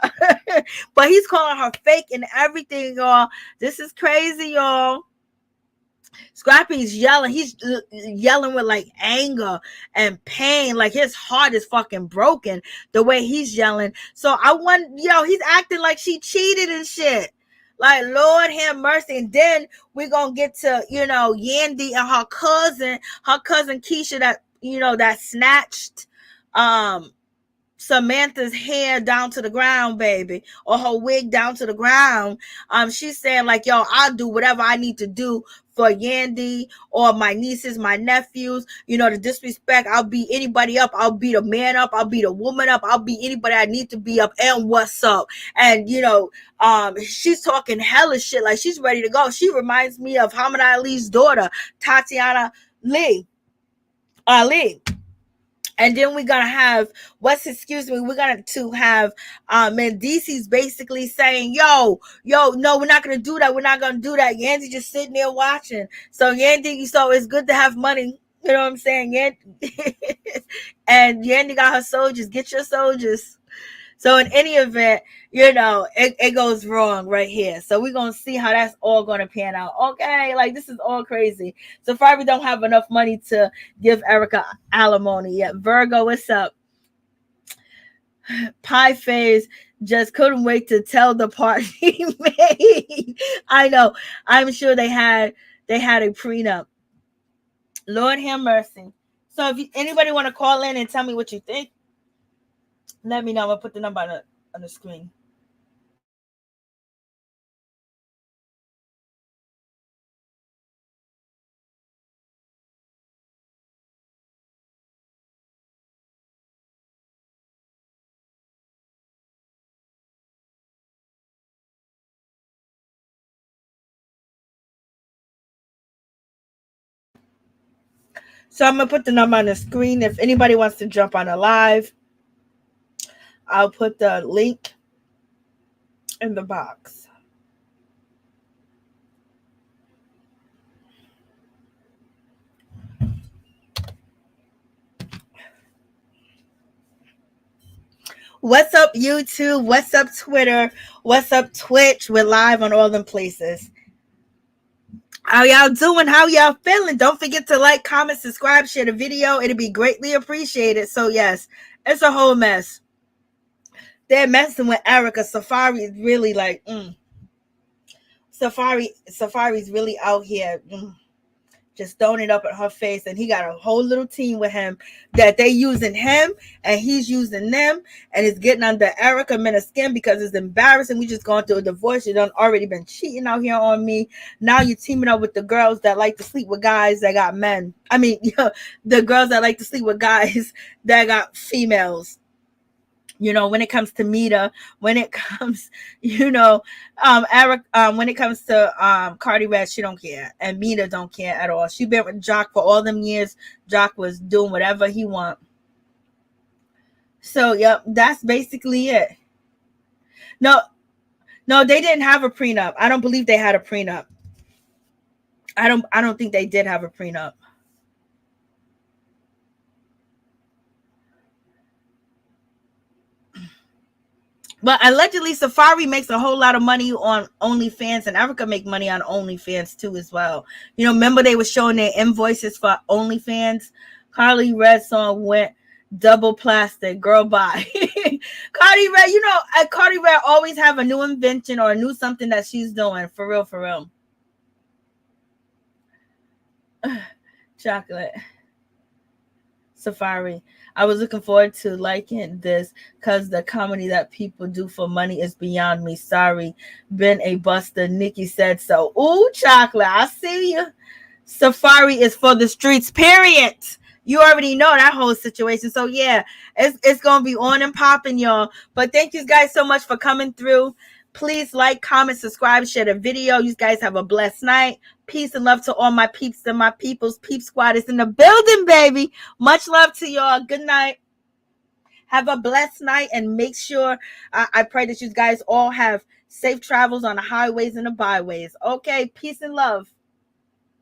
S1: But he's calling her fake and everything, y'all. This is crazy, y'all. Scrappy's yelling. He's yelling with like anger and pain. Like his heart is fucking broken the way he's yelling. So I want, he's acting like she cheated and shit. Like, Lord have mercy. And then we're going to get to, Yandy and her cousin Keisha that snatched, Samantha's hair down to the ground, baby, or her wig down to the ground. She's saying like, yo, I'll do whatever I need to do for Yandy or my nieces, my nephews, the disrespect. I'll beat anybody up. I'll beat a man up. I'll beat a woman up. I'll beat anybody I need to be up. And what's up? And, she's talking hella shit. Like she's ready to go. She reminds me of Muhammad Ali's daughter, Tatiana Ali. And then we're gonna have we're gonna to have Mendeecees basically saying, yo, no, we're not gonna do that. We're not gonna do that. Yandy just sitting there watching. So it's good to have money. You know what I'm saying? Yandy and Yandy got her soldiers. Get your soldiers. So in any event, it goes wrong right here. So we're going to see how that's all going to pan out. Okay, like this is all crazy. Safaree don't have enough money to give Erica alimony yet. Virgo, what's up? Pie Face just couldn't wait to tell the party made. I know. I'm sure they had a prenup. Lord have mercy. So if anybody want to call in and tell me what you think, let me know. I'm going to put the number on the screen. So I'm going to put the number on the screen. If anybody wants to jump on a live, I'll put the link in the box. What's up, YouTube? What's up, Twitter? What's up, Twitch? We're live on all them places. How y'all doing? How y'all feeling? Don't forget to like, comment, subscribe, share the video. It'll be greatly appreciated. So yes, it's a whole mess. They're messing with Erica. Safaree is really like, Safaree's really out here. Just throwing it up at her face, and he got a whole little team with him that they using him and he's using them, and it's getting under Erica Mena's skin because it's embarrassing. We just going through a divorce. You done already been cheating out here on me. Now you're teaming up with the girls that like to sleep with guys that got men. I mean, the girls that like to sleep with guys that got females. When it comes to Mena, when it comes, Eric, when it comes to Cardi Red, she don't care, and Mena don't care at all. She been with Jock for all them years. Jock was doing whatever he want. So yep, that's basically it. No, they didn't have a prenup. I don't believe they had a prenup. I don't think they did have a prenup. But allegedly, Safaree makes a whole lot of money on OnlyFans, and Erica make money on OnlyFans too as well. Remember they were showing their invoices for OnlyFans? Karlie Red song went double plastic. Girl, bye. Karlie Red, Karlie Red always have a new invention or a new something that she's doing. For real, for real. Chocolate. Safaree. I was looking forward to liking this because the comedy that people do for money is beyond me. Sorry, been a buster. Nikki said so. Ooh, chocolate. I see you. Safaree is for the streets, period. You already know that whole situation. So yeah, it's gonna be on and popping, y'all. But thank you guys so much for coming through. Please like, comment, subscribe, share the video. You guys have a blessed night. Peace and love to all my peeps and my peoples. Peep Squad is in the building, baby. Much love to y'all. Good night. Have a blessed night, and make sure I pray that you guys all have safe travels on the highways and the byways. Okay, peace and love.